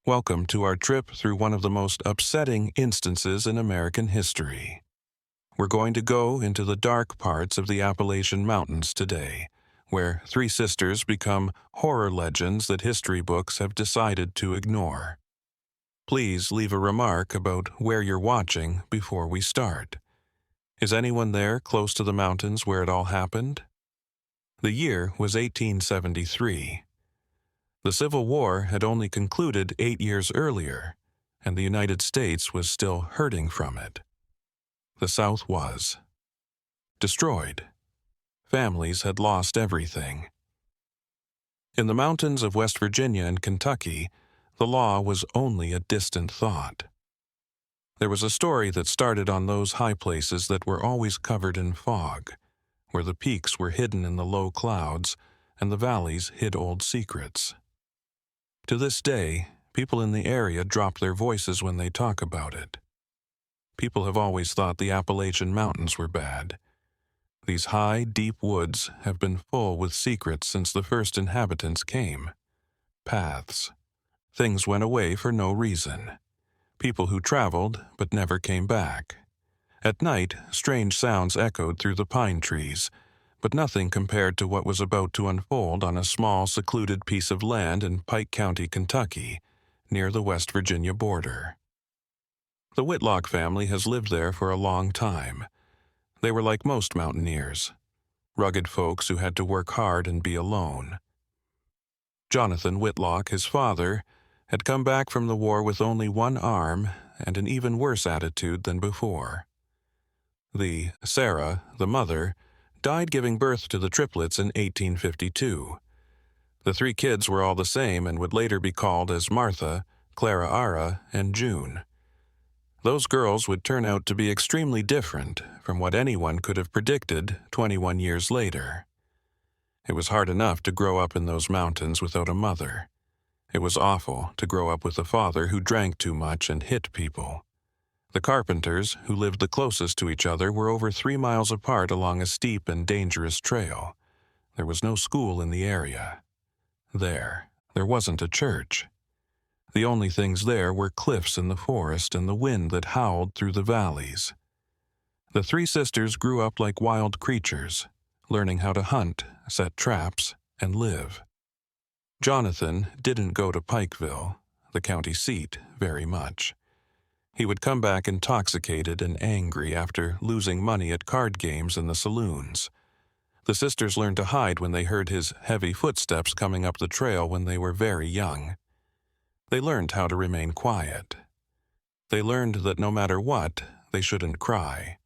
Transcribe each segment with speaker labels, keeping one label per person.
Speaker 1: Welcome to our trip through one of the most upsetting instances in American history. We're going to go into the dark parts of the Appalachian Mountains today, where three sisters become horror legends that history books have decided to ignore. Please leave a remark about where you're watching before we start. Is anyone there close to the mountains where it all happened? The year was 1873. The Civil War had only concluded 8 years earlier, and the United States was still hurting from it. The South was destroyed. Families had lost everything. In the mountains of West Virginia and Kentucky, the law was only a distant thought. There was a story that started on those high places that were always covered in fog, where the peaks were hidden in the low clouds and the valleys hid old secrets. To this day, people in the area drop their voices when they talk about it. People have always thought the Appalachian Mountains were bad. These high, deep woods have been full with secrets since the first inhabitants came. Paths. Things went away for no reason. People who traveled but never came back. At night, strange sounds echoed through the pine trees, but nothing compared to what was about to unfold on a small, secluded piece of land in Pike County, Kentucky, near the West Virginia border. The Whitlock family has lived there for a long time. They were like most mountaineers, rugged folks who had to work hard and be alone. Jonathan Whitlock, his father, had come back from the war with only one arm and an even worse attitude than before. Sarah, the mother, died giving birth to the triplets in 1852. The three kids were all the same and would later be called as Martha, Clara, and June. Those girls would turn out to be extremely different from what anyone could have predicted 21 years later. It was hard enough to grow up in those mountains without a mother. It was awful to grow up with a father who drank too much and hit people. The Carpenters, who lived the closest to each other, were over 3 miles apart along a steep and dangerous trail. There was no school in the area. There wasn't a church. The only things there were cliffs in the forest and the wind that howled through the valleys. The three sisters grew up like wild creatures, learning how to hunt, set traps, and live. Jonathan didn't go to Pikeville, the county seat, very much. He would come back intoxicated and angry after losing money at card games in the saloons. The sisters learned to hide when they heard his heavy footsteps coming up the trail when they were very young. They learned how to remain quiet. They learned that no matter what, they shouldn't cry.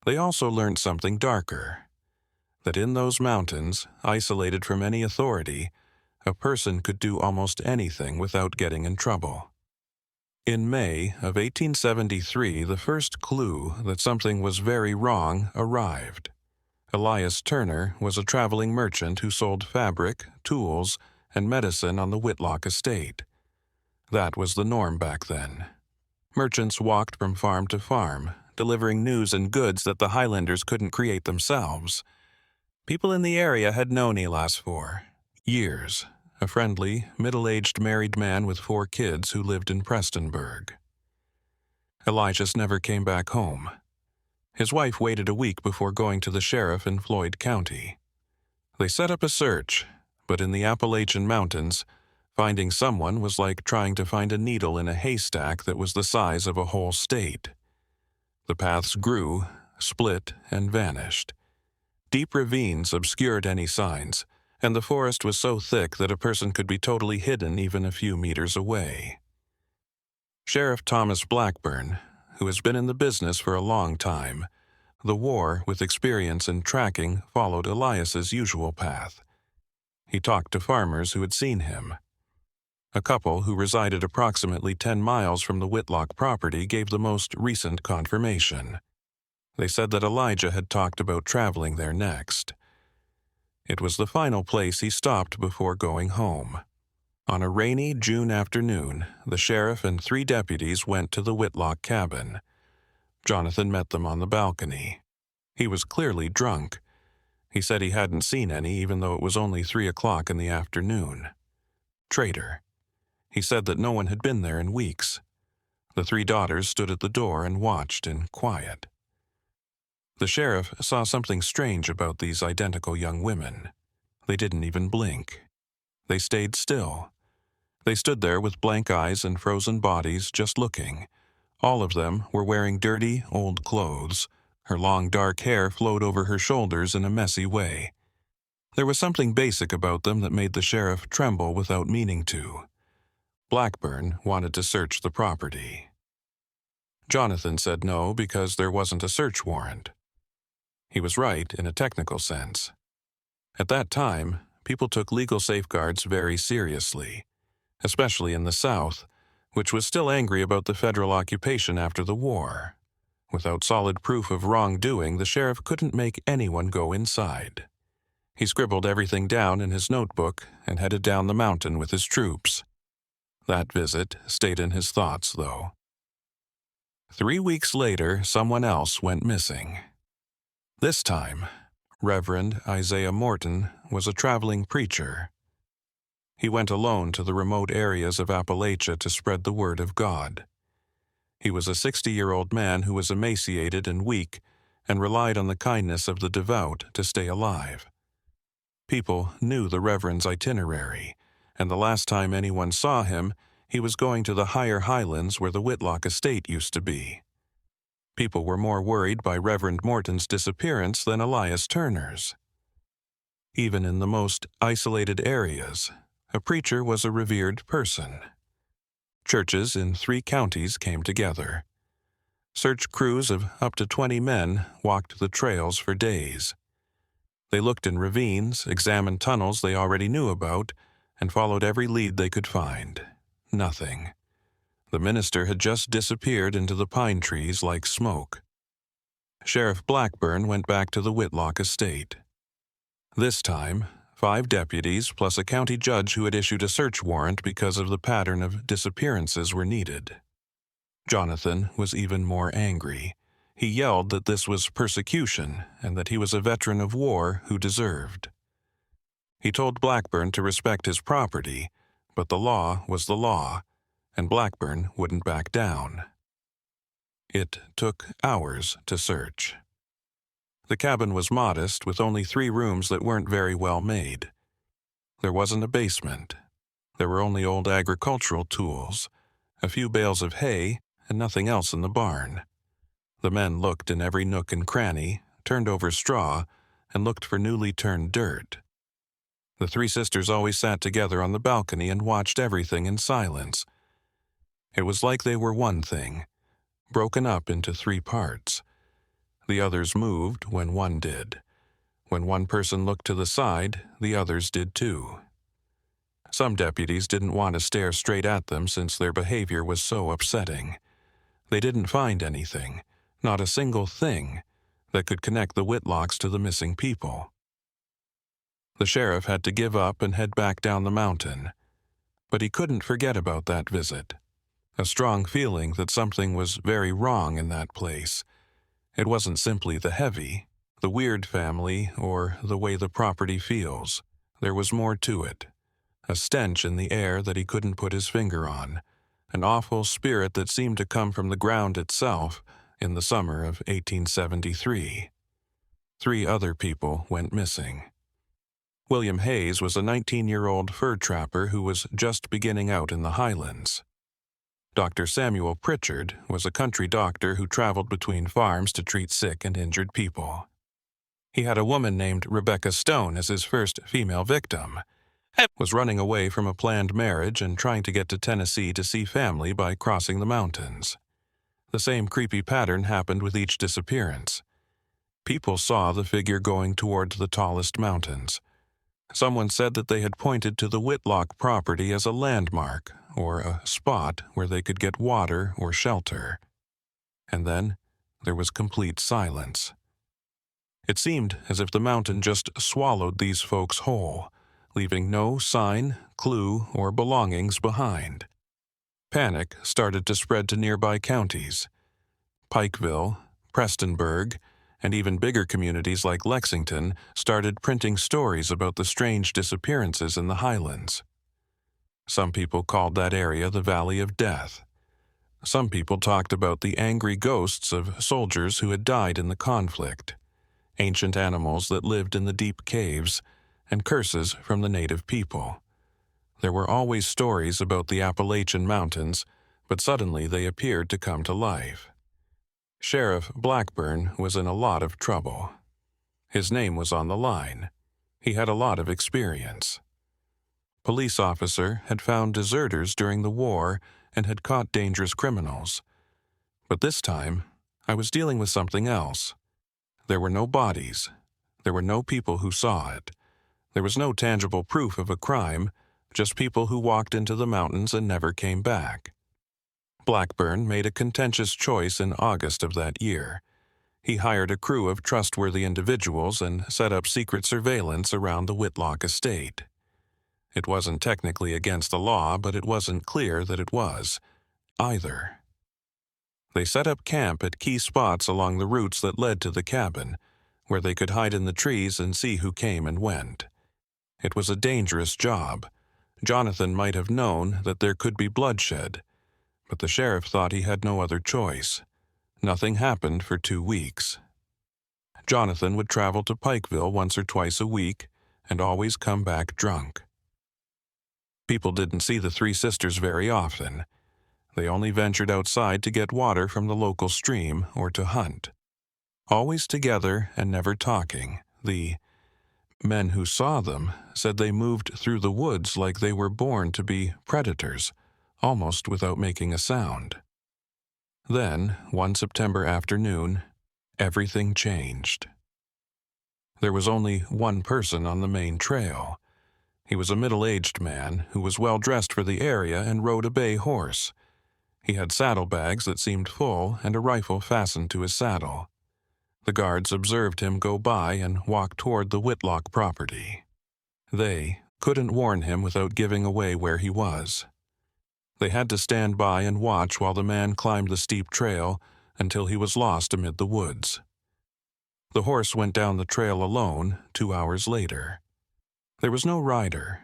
Speaker 1: They also learned something darker, that in those mountains, isolated from any authority, a person could do almost anything without getting in trouble. In May of 1873, the first clue that something was very wrong arrived. Elias Turner was a traveling merchant who sold fabric, tools, and medicine on the Whitlock estate. That was the norm back then. Merchants walked from farm to farm, delivering news and goods that the Highlanders couldn't create themselves. People in the area had known Elias for years. A friendly, middle-aged married man with 4 kids who lived in Prestonburg. Elias never came back home. His wife waited a week before going to the sheriff in Floyd County. They set up a search, but in the Appalachian Mountains, finding someone was like trying to find a needle in a haystack that was the size of a whole state. The paths grew, split, and vanished. Deep ravines obscured any signs, and the forest was so thick that a person could be totally hidden even a few meters away. Sheriff Thomas Blackburn, who has been in the business for a long time, the war with experience in tracking followed Elias's usual path. He talked to farmers who had seen him. A couple who resided approximately 10 miles from the Whitlock property gave the most recent confirmation. They said that Elijah had talked about traveling there next. It was the final place he stopped before going home. On a rainy June afternoon, the sheriff and 3 deputies went to the Whitlock cabin. Jonathan met them on the balcony. He was clearly drunk. He said he hadn't seen any even though it was only 3 o'clock in the afternoon. Traitor. He said that no one had been there in weeks. The three daughters stood at the door and watched in quiet. The sheriff saw something strange about these identical young women. They didn't even blink. They stayed still. They stood there with blank eyes and frozen bodies, just looking. All of them were wearing dirty, old clothes. Her long, dark hair flowed over her shoulders in a messy way. There was something basic about them that made the sheriff tremble without meaning to. Blackburn wanted to search the property. Jonathan said no because there wasn't a search warrant. He was right in a technical sense. At that time, people took legal safeguards very seriously, especially in the South, which was still angry about the federal occupation after the war. Without solid proof of wrongdoing, the sheriff couldn't make anyone go inside. He scribbled everything down in his notebook and headed down the mountain with his troops. That visit stayed in his thoughts, though. 3 weeks later, someone else went missing. This time, Reverend Isaiah Morton was a traveling preacher. He went alone to the remote areas of Appalachia to spread the word of God. He was a 60-year-old man who was emaciated and weak and relied on the kindness of the devout to stay alive. People knew the Reverend's itinerary, and the last time anyone saw him, he was going to the higher highlands where the Whitlock estate used to be. People were more worried by Reverend Morton's disappearance than Elias Turner's. Even in the most isolated areas, a preacher was a revered person. Churches in 3 counties came together. Search crews of up to 20 men walked the trails for days. They looked in ravines, examined tunnels they already knew about, and followed every lead they could find. Nothing. The minister had just disappeared into the pine trees like smoke. Sheriff Blackburn went back to the Whitlock estate. This time, 5 deputies plus a county judge who had issued a search warrant because of the pattern of disappearances were needed. Jonathan was even more angry. He yelled that this was persecution and that he was a veteran of war who deserved. He told Blackburn to respect his property, but the law was the law, and Blackburn wouldn't back down. It took hours to search. The cabin was modest, with only 3 rooms that weren't very well made. There wasn't a basement. There were only old agricultural tools, a few bales of hay, and nothing else in the barn. The men looked in every nook and cranny, turned over straw, and looked for newly turned dirt. The 3 sisters always sat together on the balcony and watched everything in silence. It was like they were one thing, broken up into 3 parts. The others moved when one did. When one person looked to the side, the others did too. Some deputies didn't want to stare straight at them since their behavior was so upsetting. They didn't find anything, not a single thing, that could connect the Whitlocks to the missing people. The sheriff had to give up and head back down the mountain. But he couldn't forget about that visit. A strong feeling that something was very wrong in that place. It wasn't simply the heavy, the weird family, or the way the property feels. There was more to it. A stench in the air that he couldn't put his finger on. An awful spirit that seemed to come from the ground itself in the summer of 1873. 3 other people went missing. William Hayes was a 19-year-old fur trapper who was just beginning out in the highlands. Dr. Samuel Pritchard was a country doctor who traveled between farms to treat sick and injured people. He had a woman named Rebecca Stone as his first female victim. Was running away from a planned marriage and trying to get to Tennessee to see family by crossing the mountains. The same creepy pattern happened with each disappearance. People saw the figure going toward the tallest mountains. Someone said that they had pointed to the Whitlock property as a landmark, or a spot where they could get water or shelter. And then there was complete silence. It seemed as if the mountain just swallowed these folks whole, leaving no sign, clue, or belongings behind. Panic started to spread to nearby counties. Pikeville, Prestonburg, and even bigger communities like Lexington started printing stories about the strange disappearances in the highlands. Some people called that area the Valley of Death. Some people talked about the angry ghosts of soldiers who had died in the conflict, ancient animals that lived in the deep caves, and curses from the native people. There were always stories about the Appalachian Mountains, but suddenly they appeared to come to life. Sheriff Blackburn was in a lot of trouble. His name was on the line. He had a lot of experience. Police officer had found deserters during the war and had caught dangerous criminals. But this time, I was dealing with something else. There were no bodies. There were no people who saw it. There was no tangible proof of a crime, just people who walked into the mountains and never came back. Blackburn made a contentious choice in August of that year. He hired a crew of trustworthy individuals and set up secret surveillance around the Whitlock estate. It wasn't technically against the law, but it wasn't clear that it was, either. They set up camp at key spots along the routes that led to the cabin, where they could hide in the trees and see who came and went. It was a dangerous job. Jonathan might have known that there could be bloodshed, but the sheriff thought he had no other choice. Nothing happened for 2 weeks. Jonathan would travel to Pikeville once or twice a week and always come back drunk. People didn't see the three sisters very often. They only ventured outside to get water from the local stream or to hunt. Always together and never talking, the men who saw them said they moved through the woods like they were born to be predators, almost without making a sound. Then, one September afternoon, everything changed. There was only one person on the main trail. He was a middle-aged man who was well-dressed for the area and rode a bay horse. He had saddlebags that seemed full and a rifle fastened to his saddle. The guards observed him go by and walk toward the Whitlock property. They couldn't warn him without giving away where he was. They had to stand by and watch while the man climbed the steep trail until he was lost amid the woods. The horse went down the trail alone 2 hours later. There was no rider,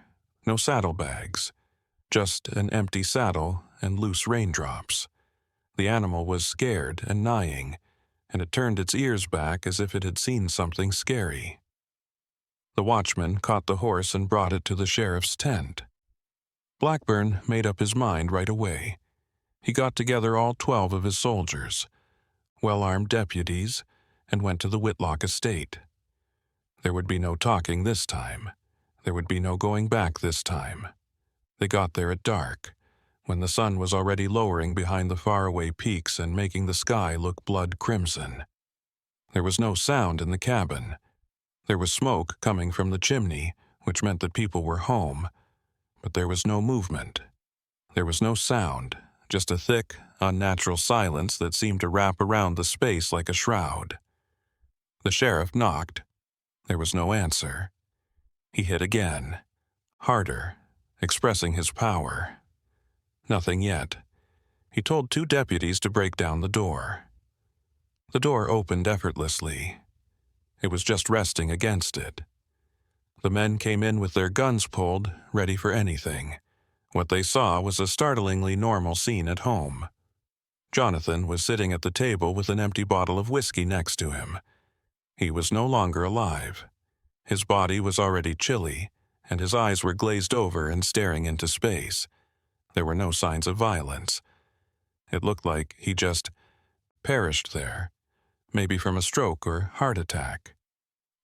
Speaker 1: no saddlebags, just an empty saddle and loose raindrops. The animal was scared and neighing, and it turned its ears back as if it had seen something scary. The watchman caught the horse and brought it to the sheriff's tent. Blackburn made up his mind right away. He got together all 12 of his soldiers, well-armed deputies, and went to the Whitlock estate. There would be no talking this time. There would be no going back this time. They got there at dark, when the sun was already lowering behind the faraway peaks and making the sky look blood crimson. There was no sound in the cabin. There was smoke coming from the chimney, which meant that people were home, but there was no movement. There was no sound, just a thick, unnatural silence that seemed to wrap around the space like a shroud. The sheriff knocked. There was no answer. He hit again, harder, expressing his power. Nothing yet. He told 2 deputies to break down the door. The door opened effortlessly. It was just resting against it. The men came in with their guns pulled, ready for anything. What they saw was a startlingly normal scene at home. Jonathan was sitting at the table with an empty bottle of whiskey next to him. He was no longer alive. His body was already chilly, and his eyes were glazed over and staring into space. There were no signs of violence. It looked like he just perished there, maybe from a stroke or heart attack.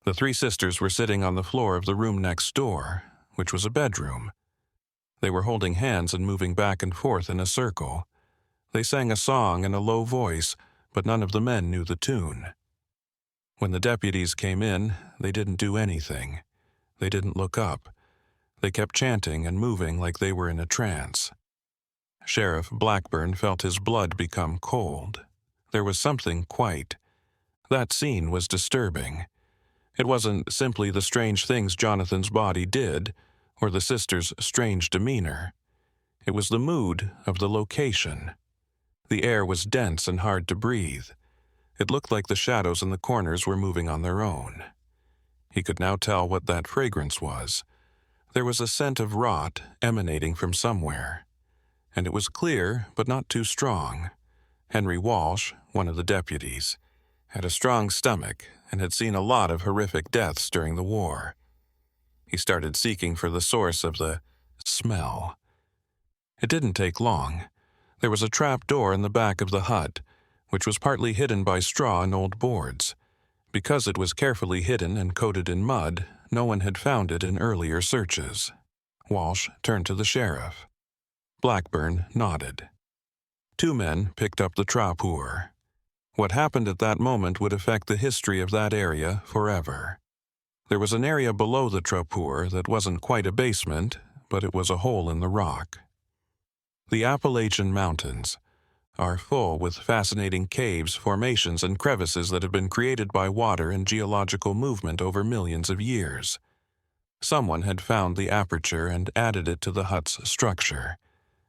Speaker 1: The 3 sisters were sitting on the floor of the room next door, which was a bedroom. They were holding hands and moving back and forth in a circle. They sang a song in a low voice, but none of the men knew the tune. When the deputies came in, they didn't do anything. They didn't look up. They kept chanting and moving like they were in a trance. Sheriff Blackburn felt his blood become cold. There was something quite. That scene was disturbing. It wasn't simply the strange things Jonathan's body did, or the sisters' strange demeanor. It was the mood of the location. The air was dense and hard to breathe. It looked like the shadows in the corners were moving on their own. He could now tell what that fragrance was. There was a scent of rot emanating from somewhere, and it was clear but not too strong. Henry Walsh, one of the deputies, had a strong stomach and had seen a lot of horrific deaths during the war. He started seeking for the source of the smell. It didn't take long. There was a trap door in the back of the hut, which was partly hidden by straw and old boards. Because it was carefully hidden and coated in mud, no one had found it in earlier searches. Walsh turned to the sheriff. Blackburn nodded. 2 men picked up the trapdoor. What happened at that moment would affect the history of that area forever. There was an area below the trapdoor that wasn't quite a basement, but it was a hole in the rock. The Appalachian Mountains are full with fascinating caves, formations, and crevices that have been created by water and geological movement over millions of years. Someone had found the aperture and added it to the hut's structure,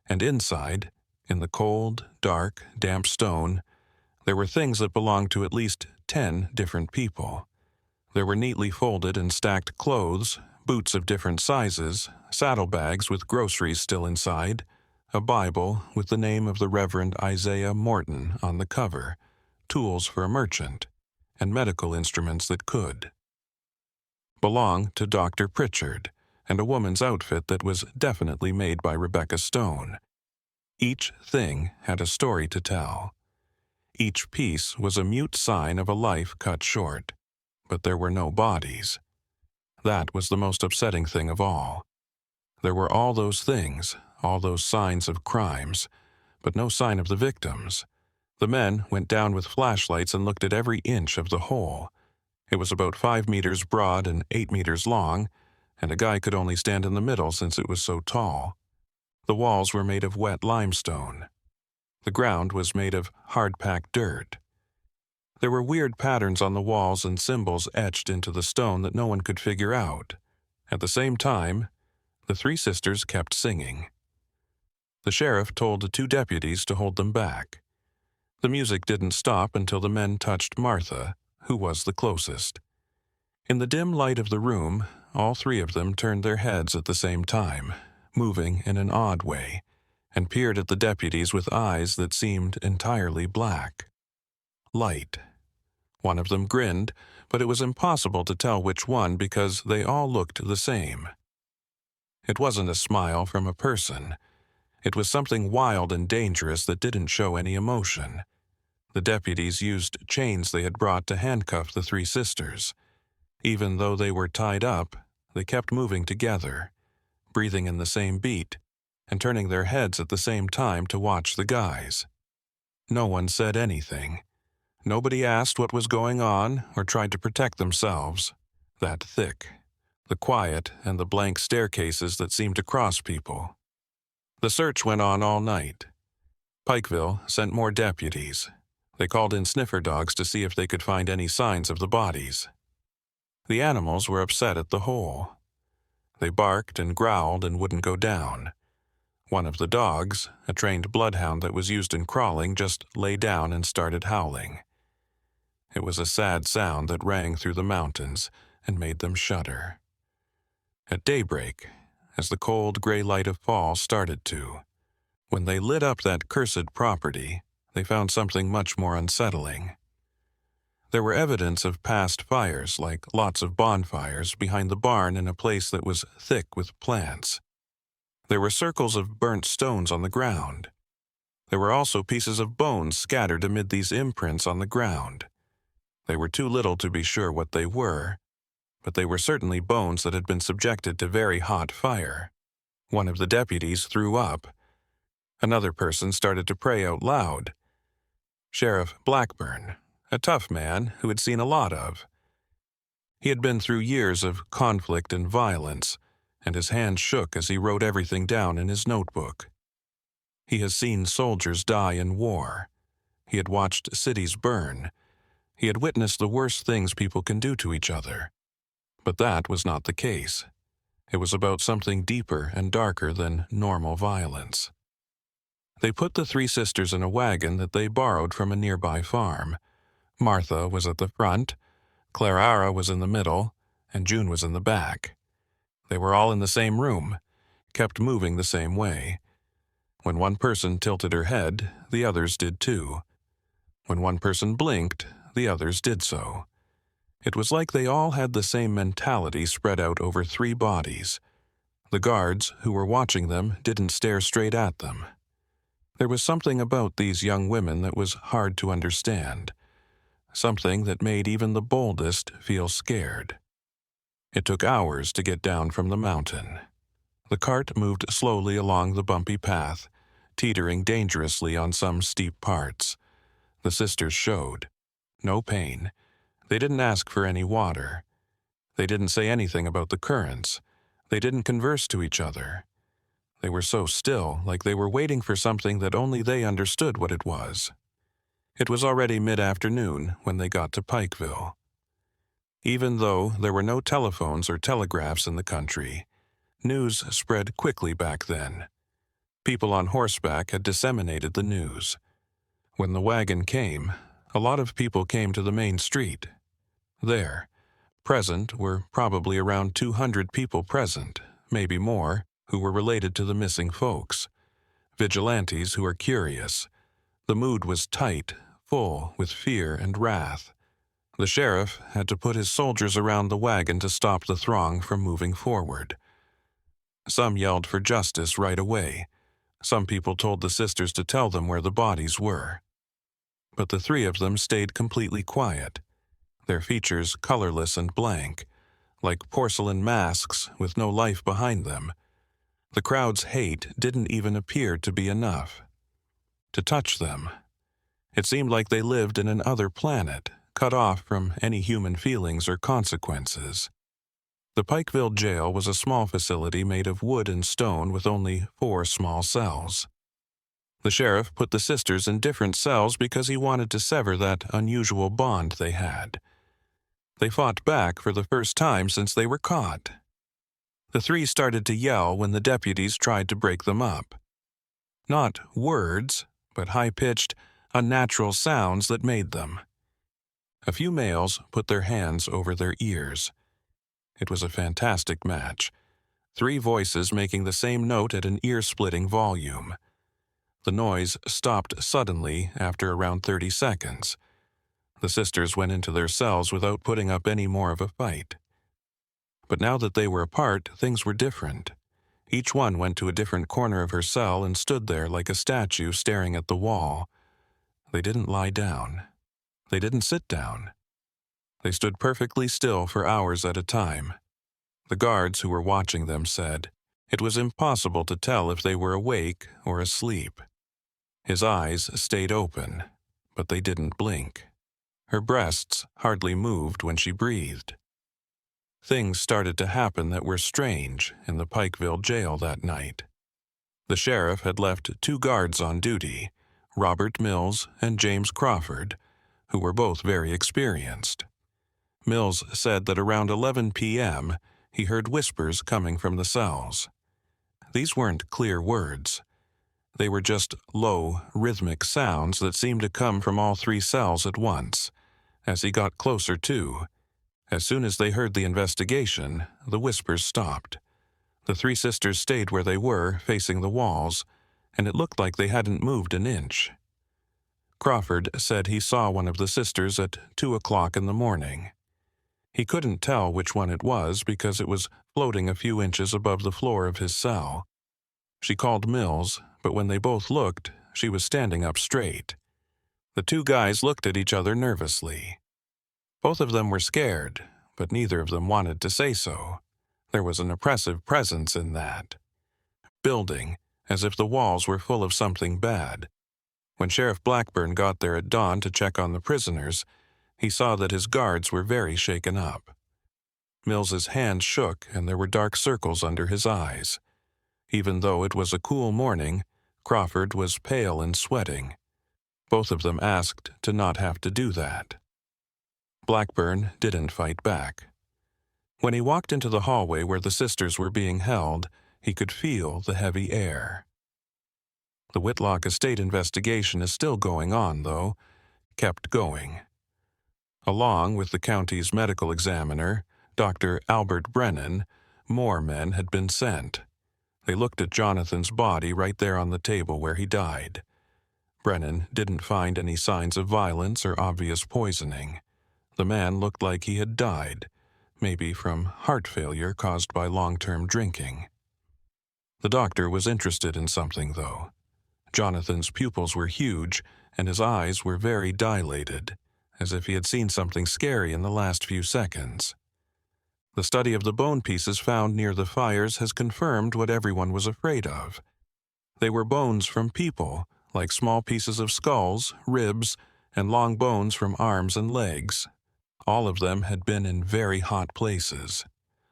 Speaker 1: and inside, in the cold, dark, damp stone, there were things that belonged to at least 10 different people. There were neatly folded and stacked clothes, boots of different sizes, saddlebags with groceries still inside, a Bible with the name of the Reverend Isaiah Morton on the cover, tools for a merchant, and medical instruments that could belong to Dr. Pritchard, and a woman's outfit that was definitely made by Rebecca Stone. Each thing had a story to tell. Each piece was a mute sign of a life cut short, but there were no bodies. That was the most upsetting thing of all. There were all those things, all those signs of crimes, but no sign of the victims. The men went down with flashlights and looked at every inch of the hole. It was about 5 meters broad and 8 meters long, and a guy could only stand in the middle since it was so tall. The walls were made of wet limestone. The ground was made of hard-packed dirt. There were weird patterns on the walls and symbols etched into the stone that no one could figure out. At the same time, the 3 sisters kept singing. The sheriff told the 2 deputies to hold them back. The music didn't stop until the men touched Martha, who was the closest. In the dim light of the room, all 3 of them turned their heads at the same time, moving in an odd way, and peered at the deputies with eyes that seemed entirely black. Light. One of them grinned, but it was impossible to tell which one because they all looked the same. It wasn't a smile from a person. It was something wild and dangerous that didn't show any emotion. The deputies used chains they had brought to handcuff the 3 sisters. Even though they were tied up, they kept moving together, breathing in the same beat, and turning their heads at the same time to watch the guys. No one said anything. Nobody asked what was going on or tried to protect themselves. That thick. The quiet and the blank staircases that seemed to cross people. The search went on all night. Pikeville sent more deputies. They called in sniffer dogs to see if they could find any signs of the bodies. The animals were upset at the hole. They barked and growled and wouldn't go down. One of the dogs, a trained bloodhound that was used in crawling, just lay down and started howling. It was a sad sound that rang through the mountains and made them shudder. At daybreak, as the cold gray light of fall started to, when they lit up that cursed property, they found something much more unsettling. There were evidence of past fires, like lots of bonfires, behind the barn in a place that was thick with plants. There were circles of burnt stones on the ground. There were also pieces of bones scattered amid these imprints on the ground. They were too little to be sure what they were, but they were certainly bones that had been subjected to very hot fire. One of the deputies threw up. Another person started to pray out loud. Sheriff Blackburn, a tough man who had seen a lot of. He had been through years of conflict and violence, and his hand shook as he wrote everything down in his notebook. He has seen soldiers die in war. He had watched cities burn. He had witnessed the worst things people can do to each other. But that was not the case. It was about something deeper and darker than normal violence. They put the 3 sisters in a wagon that they borrowed from a nearby farm. Martha was at the front, Clara was in the middle, and June was in the back. They were all in the same room, kept moving the same way. When one person tilted her head, the others did too. When one person blinked, the others did so. It was like they all had the same mentality spread out over 3 bodies. The guards who were watching them didn't stare straight at them. There was something about these young women that was hard to understand, something that made even the boldest feel scared. It took hours to get down from the mountain. The cart moved slowly along the bumpy path, teetering dangerously on some steep parts. The sisters showed no pain. They didn't ask for any water. They didn't say anything about the currents. They didn't converse to each other. They were so still, like they were waiting for something that only they understood what it was. It was already mid-afternoon when they got to Pikeville. Even though there were no telephones or telegraphs in the country, news spread quickly back then. People on horseback had disseminated the news. When the wagon came, a lot of people came to the main street. There, present, were probably around 200 people present, maybe more, who were related to the missing folks. Vigilantes who are curious. The mood was tight, full with fear and wrath. The sheriff had to put his soldiers around the wagon to stop the throng from moving forward. Some yelled for justice right away. Some people told the sisters to tell them where the bodies were. But the 3 of them stayed completely quiet, their features colorless and blank, like porcelain masks with no life behind them. The crowd's hate didn't even appear to be enough to touch them. It seemed like they lived in another planet, cut off from any human feelings or consequences. The Pikeville jail was a small facility made of wood and stone with only 4 small cells. The sheriff put the sisters in different cells because he wanted to sever that unusual bond they had. They fought back for the first time since they were caught. The 3 started to yell when the deputies tried to break them up. Not words, but high-pitched, unnatural sounds that made them. A few males put their hands over their ears. It was a fantastic match, 3 voices making the same note at an ear-splitting volume. The noise stopped suddenly after around 30 seconds. The sisters went into their cells without putting up any more of a fight. But now that they were apart, things were different. Each one went to a different corner of her cell and stood there like a statue staring at the wall. They didn't lie down. They didn't sit down. They stood perfectly still for hours at a time. The guards who were watching them said it was impossible to tell if they were awake or asleep. His eyes stayed open, but they didn't blink. Her breasts hardly moved when she breathed. Things started to happen that were strange in the Pikeville jail that night. The sheriff had left 2 guards on duty, Robert Mills and James Crawford, who were both very experienced. Mills said that around 11 p.m., he heard whispers coming from the cells. These weren't clear words. They were just low, rhythmic sounds that seemed to come from all 3 cells at once. As he got closer too, as soon as they heard the investigation, the whispers stopped. The 3 sisters stayed where they were, facing the walls, and it looked like they hadn't moved an inch. Crawford said he saw one of the sisters at 2 o'clock in the morning. He couldn't tell which one it was because it was floating a few inches above the floor of his cell. She called Mills, but when they both looked, she was standing up straight. The 2 guys looked at each other nervously. Both of them were scared, but neither of them wanted to say so. There was an oppressive presence in that. Building, as if the walls were full of something bad. When Sheriff Blackburn got there at dawn to check on the prisoners, he saw that his guards were very shaken up. Mills's hands shook and there were dark circles under his eyes. Even though it was a cool morning, Crawford was pale and sweating. Both of them asked to not have to do that. Blackburn didn't fight back. When he walked into the hallway where the sisters were being held, he could feel the heavy air. The Whitlock estate investigation is still going on, though, kept going. Along with the county's medical examiner, Dr. Albert Brennan, more men had been sent. They looked at Jonathan's body right there on the table where he died. Brennan didn't find any signs of violence or obvious poisoning. The man looked like he had died, maybe from heart failure caused by long-term drinking. The doctor was interested in something, though. Jonathan's pupils were huge, and his eyes were very dilated, as if he had seen something scary in the last few seconds. The study of the bone pieces found near the fires has confirmed what everyone was afraid of. They were bones from people, like small pieces of skulls, ribs, and long bones from arms and legs. All of them had been in very hot places.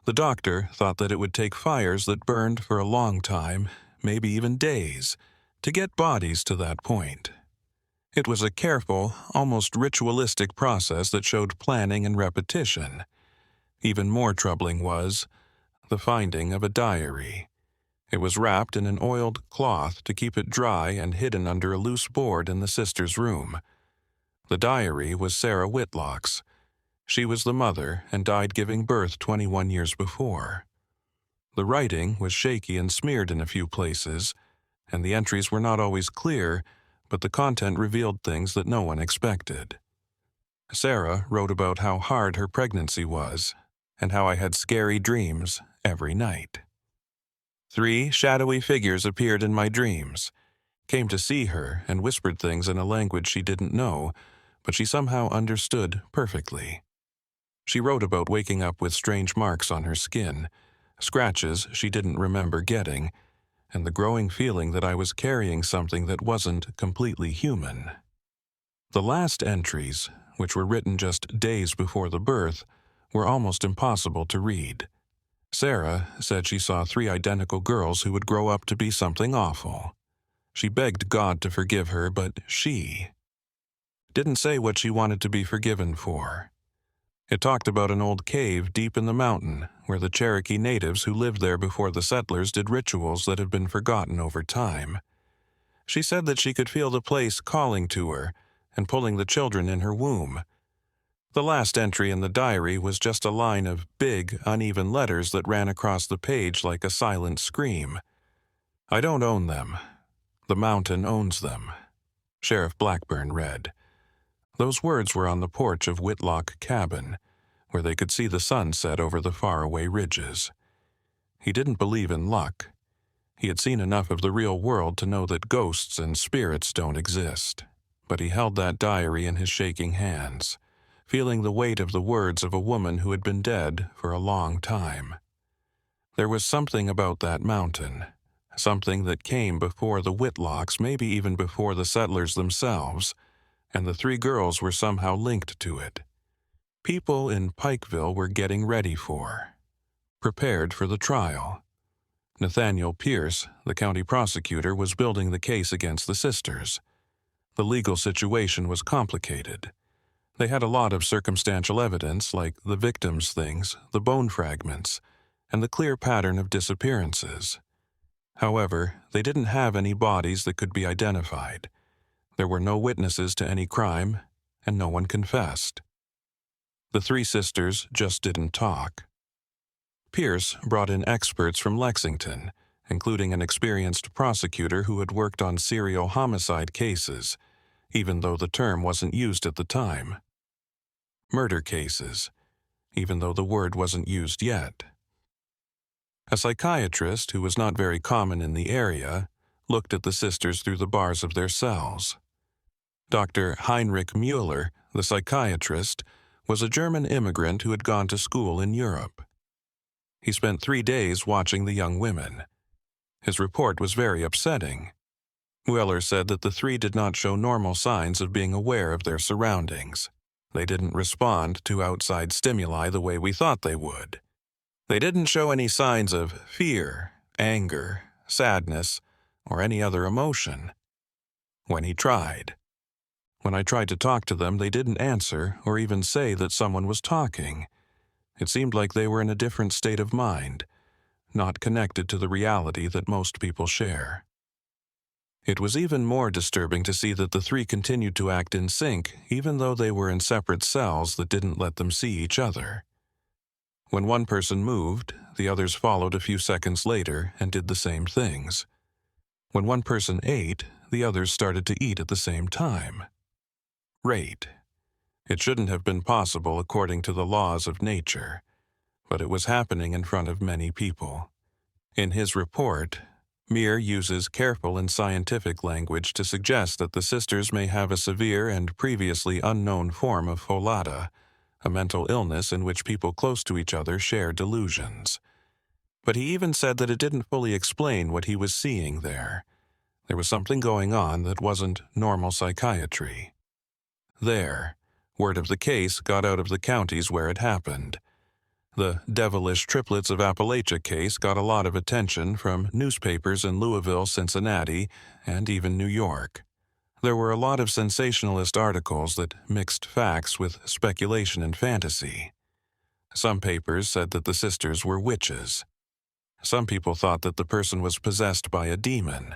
Speaker 1: The doctor thought that it would take fires that burned for a long time, maybe even days, to get bodies to that point. It was a careful, almost ritualistic process that showed planning and repetition. Even more troubling was the finding of a diary. It was wrapped in an oiled cloth to keep it dry and hidden under a loose board in the sisters' room. The diary was Sarah Whitlock's. She was the mother and died giving birth 21 years before. The writing was shaky and smeared in a few places, and the entries were not always clear, but the content revealed things that no one expected. Sarah wrote about how hard her pregnancy was, and how I had scary dreams every night. 3 shadowy figures appeared in my dreams, came to see her and whispered things in a language she didn't know, but she somehow understood perfectly. She wrote about waking up with strange marks on her skin, scratches she didn't remember getting, and the growing feeling that I was carrying something that wasn't completely human. The last entries, which were written just days before the birth, were almost impossible to read. Sarah said she saw 3 identical girls who would grow up to be something awful. She begged God to forgive her, but she didn't say what she wanted to be forgiven for. It talked about an old cave deep in the mountain where the Cherokee natives who lived there before the settlers did rituals that have been forgotten over time. She said that she could feel the place calling to her and pulling the children in her womb. The last entry in the diary was just a line of big, uneven letters that ran across the page like a silent scream. "I don't own them. The mountain owns them," Sheriff Blackburn read. Those words were on the porch of Whitlock Cabin, where they could see the sun set over the faraway ridges. He didn't believe in luck. He had seen enough of the real world to know that ghosts and spirits don't exist. But he held that diary in his shaking hands, feeling the weight of the words of a woman who had been dead for a long time. There was something about that mountain, something that came before the Whitlocks, maybe even before the settlers themselves, and the 3 girls were somehow linked to it. People in Pikeville were getting ready prepared for the trial. Nathaniel Pierce, the county prosecutor, was building the case against the sisters. The legal situation was complicated. They had a lot of circumstantial evidence, like the victims' things, the bone fragments, and the clear pattern of disappearances. However, they didn't have any bodies that could be identified. There were no witnesses to any crime, and no one confessed. The 3 sisters just didn't talk. Pierce brought in experts from Lexington, including an experienced prosecutor who had worked on serial homicide cases, even though the term wasn't used at the time. Murder cases, even though the word wasn't used yet. A psychiatrist, who was not very common in the area, looked at the sisters through the bars of their cells. Dr. Heinrich Müller, the psychiatrist, was a German immigrant who had gone to school in Europe. He spent 3 days watching the young women. His report was very upsetting. Müller said that the 3 did not show normal signs of being aware of their surroundings. They didn't respond to outside stimuli the way we thought they would. They didn't show any signs of fear, anger, sadness, or any other emotion. When I tried to talk to them, they didn't answer or even say that someone was talking. It seemed like they were in a different state of mind, not connected to the reality that most people share. It was even more disturbing to see that the 3 continued to act in sync, even though they were in separate cells that didn't let them see each other. When one person moved, the others followed a few seconds later and did the same things. When one person ate, the others started to eat at the same time. Rate. It shouldn't have been possible according to the laws of nature, but it was happening in front of many people. In his report, Muir uses careful and scientific language to suggest that the sisters may have a severe and previously unknown form of folata, a mental illness in which people close to each other share delusions. But he even said that it didn't fully explain what he was seeing there. There was something going on that wasn't normal psychiatry. There, word of the case got out of the counties where it happened. The devilish triplets of Appalachia case got a lot of attention from newspapers in Louisville, Cincinnati, and even New York. There were a lot of sensationalist articles that mixed facts with speculation and fantasy. Some papers said that the sisters were witches. Some people thought that the person was possessed by a demon.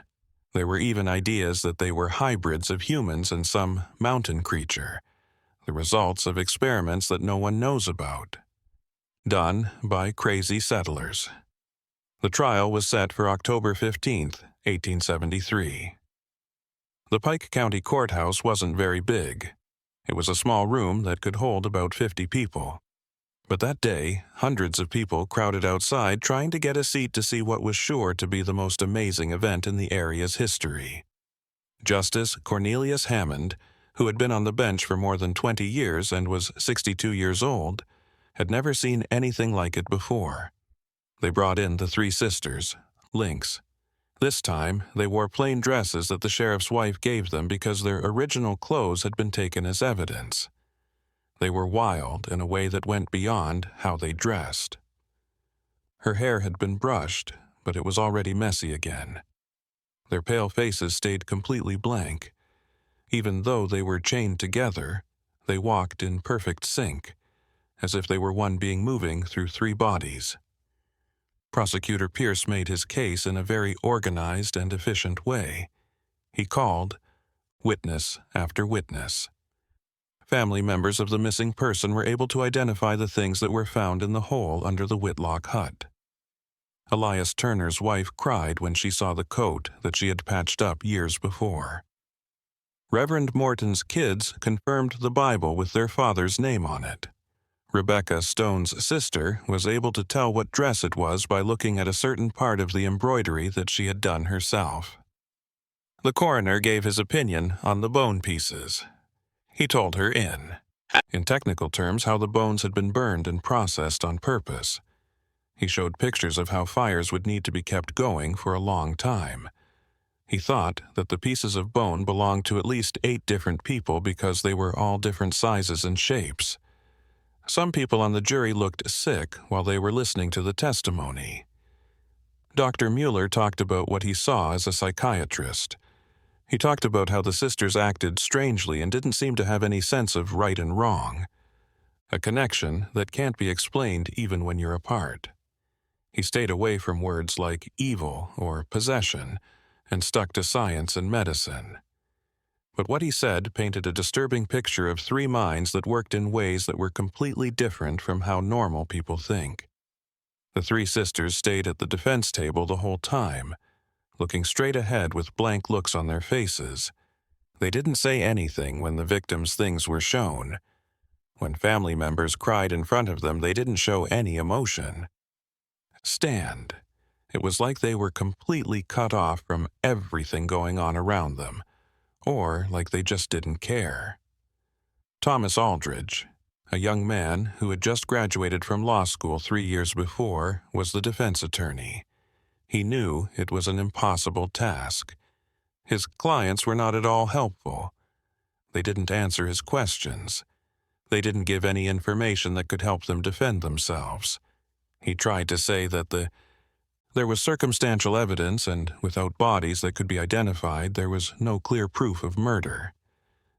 Speaker 1: There were even ideas that they were hybrids of humans and some mountain creature, the results of experiments that no one knows about. Done by crazy settlers. The trial was set for October 15, 1873. The Pike County Courthouse wasn't very big. It was a small room that could hold about 50 people. But that day, hundreds of people crowded outside trying to get a seat to see what was sure to be the most amazing event in the area's history. Justice Cornelius Hammond, who had been on the bench for more than 20 years and was 62 years old, had never seen anything like it before. They brought in the three sisters, Lynx. This time, they wore plain dresses that the sheriff's wife gave them because their original clothes had been taken as evidence. They were wild in a way that went beyond how they dressed. Her hair had been brushed, but it was already messy again. Their pale faces stayed completely blank. Even though they were chained together, they walked in perfect sync, as if they were one being moving through three bodies. Prosecutor Pierce made his case in a very organized and efficient way. He called witness after witness. Family members of the missing person were able to identify the things that were found in the hole under the Whitlock hut. Elias Turner's wife cried when she saw the coat that she had patched up years before. Reverend Morton's kids confirmed the Bible with their father's name on it. Rebecca Stone's sister was able to tell what dress it was by looking at a certain part of the embroidery that she had done herself. The coroner gave his opinion on the bone pieces. He told her in technical terms, how the bones had been burned and processed on purpose. He showed pictures of how fires would need to be kept going for a long time. He thought that the pieces of bone belonged to at least 8 different people because they were all different sizes and shapes. Some people on the jury looked sick while they were listening to the testimony. Dr. Mueller talked about what he saw as a psychiatrist. He talked about how the sisters acted strangely and didn't seem to have any sense of right and wrong, a connection that can't be explained even when you're apart. He stayed away from words like evil or possession and stuck to science and medicine. But what he said painted a disturbing picture of 3 minds that worked in ways that were completely different from how normal people think. The 3 sisters stayed at the defense table the whole time, looking straight ahead with blank looks on their faces. They didn't say anything when the victims' things were shown. When family members cried in front of them, they didn't show any emotion. Stand. It was like they were completely cut off from everything going on around them, or like they just didn't care. Thomas Aldridge, a young man who had just graduated from law school 3 years before, was the defense attorney. He knew it was an impossible task. His clients were not at all helpful. They didn't answer his questions. They didn't give any information that could help them defend themselves. He tried to say that there was circumstantial evidence, and without bodies that could be identified, there was no clear proof of murder.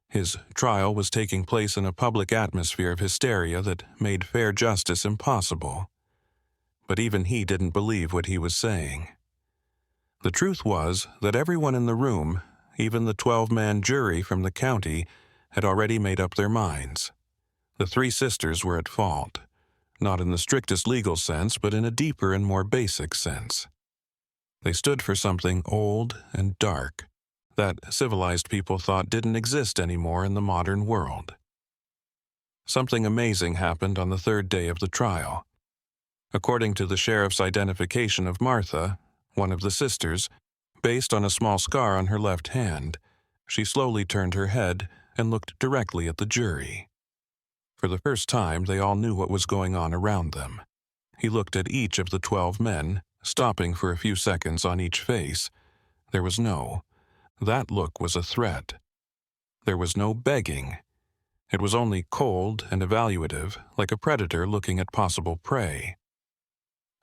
Speaker 1: His trial was taking place in a public atmosphere of hysteria that made fair justice impossible. But even he didn't believe what he was saying. The truth was that everyone in the room, even the 12-man jury from the county, had already made up their minds. The 3 sisters were at fault. not in the strictest legal sense, but in a deeper and more basic sense. They stood for something old and dark that civilized people thought didn't exist anymore in the modern world. Something amazing happened on the third day of the trial. According to the sheriff's identification of Martha, one of the sisters, based on a small scar on her left hand, she slowly turned her head and looked directly at the jury. For the first time, they all knew what was going on around them. He looked at each of the 12 men, stopping for a few seconds on each face. There was that look was a threat. There was no begging. It was only cold and evaluative, like a predator looking at possible prey.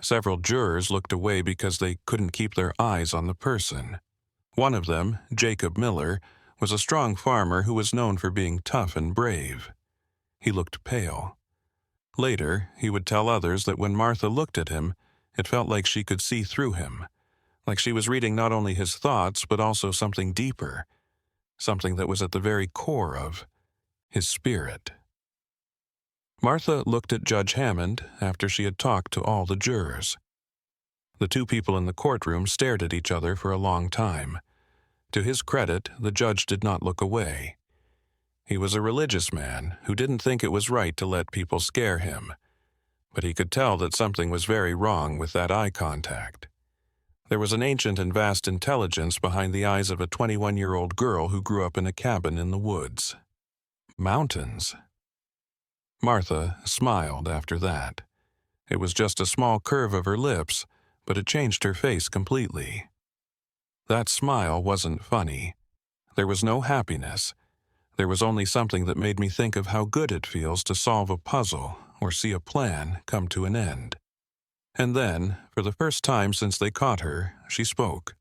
Speaker 1: Several jurors looked away because they couldn't keep their eyes on the person. One of them, Jacob Miller, was a strong farmer who was known for being tough and brave. He looked pale. Later, he would tell others that when Martha looked at him, it felt like she could see through him, like she was reading not only his thoughts but also something deeper, something that was at the very core of his spirit. Martha looked at Judge Hammond after she had talked to all the jurors. The two people in the courtroom stared at each other for a long time. To his credit, the judge did not look away. He was a religious man who didn't think it was right to let people scare him, but he could tell that something was very wrong with that eye contact. There was an ancient and vast intelligence behind the eyes of a 21-year-old girl who grew up in a cabin in the woods. Mountains. Martha smiled after that. It was just a small curve of her lips, but it changed her face completely. That smile wasn't funny. There was no happiness. There was only something that made me think of how good it feels to solve a puzzle or see a plan come to an end. And then, for the first time since they caught her, she spoke.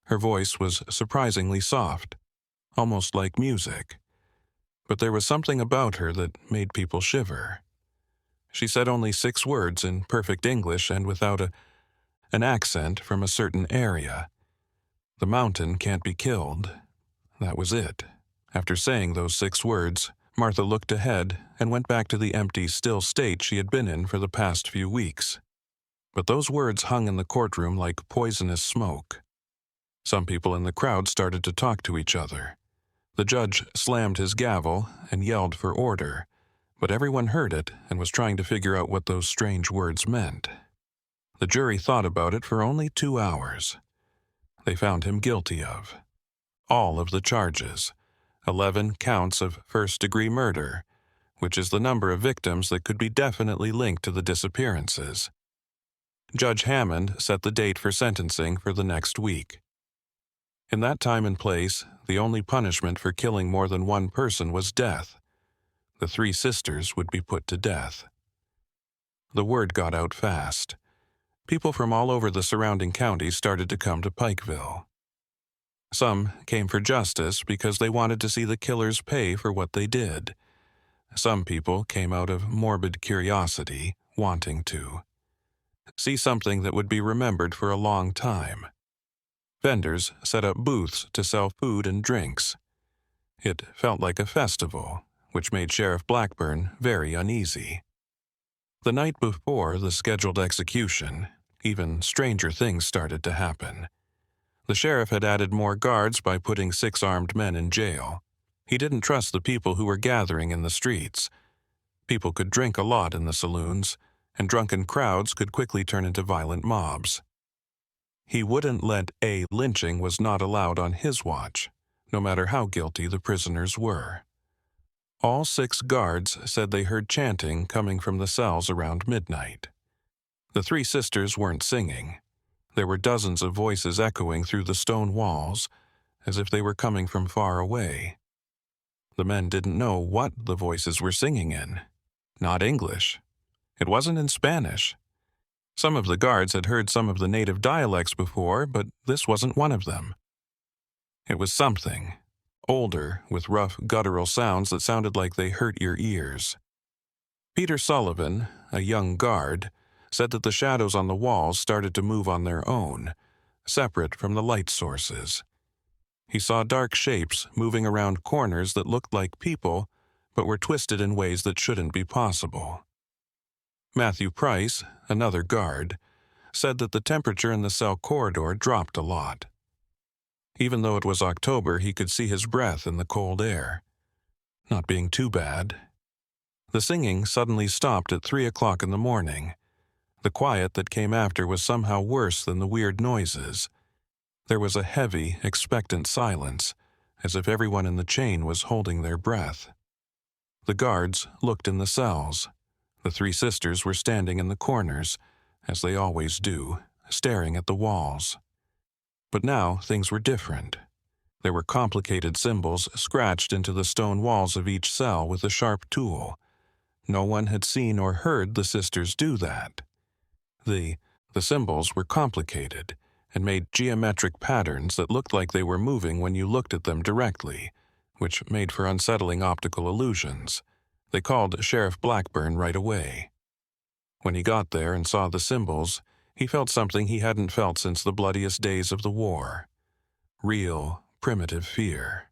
Speaker 1: Her voice was surprisingly soft, almost like music. But there was something about her that made people shiver. She said only 6 words in perfect English and without an accent from a certain area. The mountain can't be killed. That was it. After saying those 6 words, Martha looked ahead and went back to the empty, still state she had been in for the past few weeks. But those words hung in the courtroom like poisonous smoke. Some people in the crowd started to talk to each other. The judge slammed his gavel and yelled for order, but everyone heard it and was trying to figure out what those strange words meant. The jury thought about it for only 2 hours. They found him guilty of all of the charges, 11 counts of first-degree murder, which is the number of victims that could be definitely linked to the disappearances. Judge Hammond set the date for sentencing for the next week. In that time and place, the only punishment for killing more than one person was death. The 3 sisters would be put to death. The word got out fast. People from all over the surrounding counties started to come to Pikeville. Some came for justice because they wanted to see the killers pay for what they did. Some people came out of morbid curiosity, wanting to see something that would be remembered for a long time. Vendors set up booths to sell food and drinks. It felt like a festival, which made Sheriff Blackburn very uneasy. The night before the scheduled execution, even stranger things started to happen. The sheriff had added more guards by putting 6 armed men in jail. He didn't trust the people who were gathering in the streets. People could drink a lot in the saloons, and drunken crowds could quickly turn into violent mobs. He wouldn't let a lynching was not allowed on his watch, no matter how guilty the prisoners were. All 6 guards said they heard chanting coming from the cells around midnight. The 3 sisters weren't singing. There were dozens of voices echoing through the stone walls, as if they were coming from far away. The men didn't know what the voices were singing in. Not English. It wasn't in Spanish. Some of the guards had heard some of the native dialects before, but this wasn't one of them. It was something, older, with rough, guttural sounds that sounded like they hurt your ears. Peter Sullivan, a young guard, said that the shadows on the walls started to move on their own, separate from the light sources. He saw dark shapes moving around corners that looked like people, but were twisted in ways that shouldn't be possible. Matthew Price, another guard, said that the temperature in the cell corridor dropped a lot. Even though it was October, he could see his breath in the cold air. Not being too bad. The singing suddenly stopped at 3 o'clock in the morning. The quiet that came after was somehow worse than the weird noises. There was a heavy, expectant silence, as if everyone in the chain was holding their breath. The guards looked in the cells. The three sisters were standing in the corners, as they always do, staring at the walls. But now things were different. There were complicated symbols scratched into the stone walls of each cell with a sharp tool. No one had seen or heard the sisters do that. The symbols were complicated and made geometric patterns that looked like they were moving when you looked at them directly, which made for unsettling optical illusions. They called Sheriff Blackburn right away. When he got there and saw the symbols, he felt something he hadn't felt since the bloodiest days of the war. Real, primitive fear.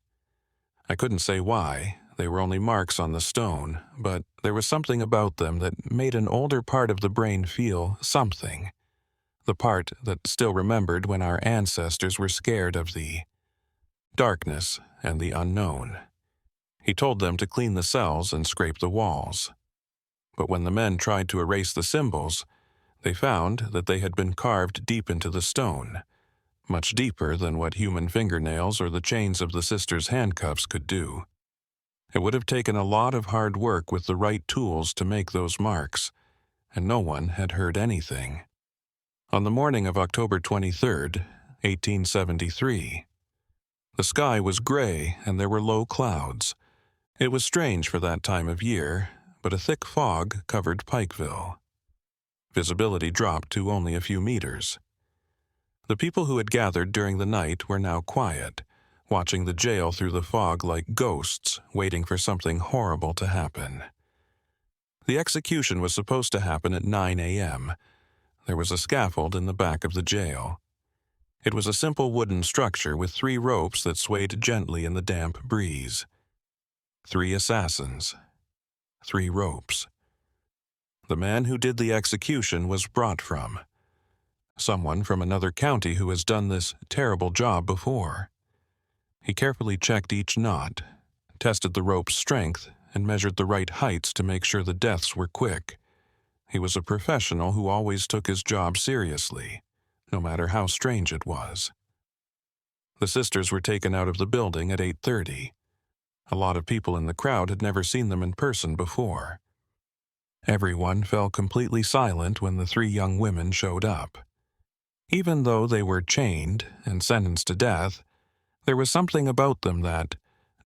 Speaker 1: I couldn't say why. They were only marks on the stone, but there was something about them that made an older part of the brain feel something. The part that still remembered when our ancestors were scared of the darkness and the unknown. He told them to clean the cells and scrape the walls. But when the men tried to erase the symbols, they found that they had been carved deep into the stone, much deeper than what human fingernails or the chains of the sisters' handcuffs could do. It would have taken a lot of hard work with the right tools to make those marks, and no one had heard anything. On the morning of October 23rd, 1873, the sky was gray and there were low clouds. It was strange for that time of year, but a thick fog covered Pikeville. Visibility dropped to only a few meters. The people who had gathered during the night were now quiet, watching the jail through the fog like ghosts, waiting for something horrible to happen. The execution was supposed to happen at 9 a.m. There was a scaffold in the back of the jail. It was a simple wooden structure with 3 ropes that swayed gently in the damp breeze. 3 assassins. 3 ropes. The man who did the execution was brought from someone from another county who has done this terrible job before. He carefully checked each knot, tested the rope's strength, and measured the right heights to make sure the deaths were quick. He was a professional who always took his job seriously, no matter how strange it was. The sisters were taken out of the building at 8:30. A lot of people in the crowd had never seen them in person before. Everyone fell completely silent when the 3 young women showed up. Even though they were chained and sentenced to death, there was something about them that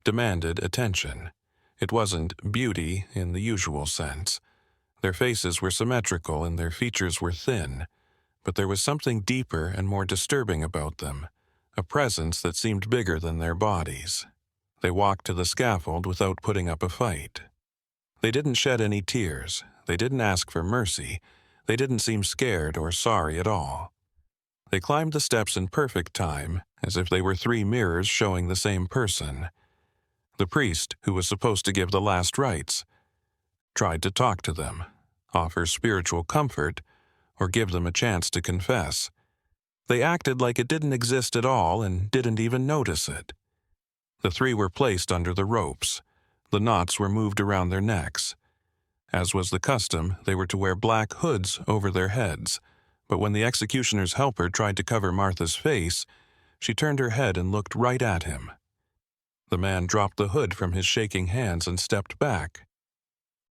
Speaker 1: demanded attention. It wasn't beauty in the usual sense. Their faces were symmetrical and their features were thin, but there was something deeper and more disturbing about them, a presence that seemed bigger than their bodies. They walked to the scaffold without putting up a fight. They didn't shed any tears. They didn't ask for mercy. They didn't seem scared or sorry at all. They climbed the steps in perfect time, as if they were 3 mirrors showing the same person. The priest, who was supposed to give the last rites, tried to talk to them, offer spiritual comfort, or give them a chance to confess. They acted like it didn't exist at all and didn't even notice it. The 3 were placed under the ropes. The knots were moved around their necks. As was the custom, they were to wear black hoods over their heads, but when the executioner's helper tried to cover Martha's face, she turned her head and looked right at him. The man dropped the hood from his shaking hands and stepped back,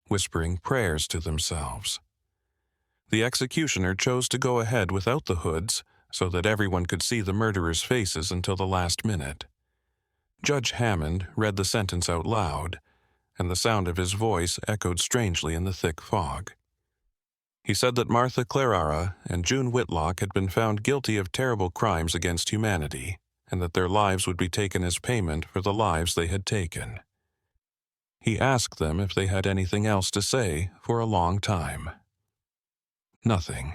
Speaker 1: whispering prayers to themselves. The executioner chose to go ahead without the hoods so that everyone could see the murderers' faces until the last minute. Judge Hammond read the sentence out loud, and the sound of his voice echoed strangely in the thick fog. He said that Martha Clara and June Whitlock had been found guilty of terrible crimes against humanity, and that their lives would be taken as payment for the lives they had taken. He asked them if they had anything else to say for a long time. Nothing.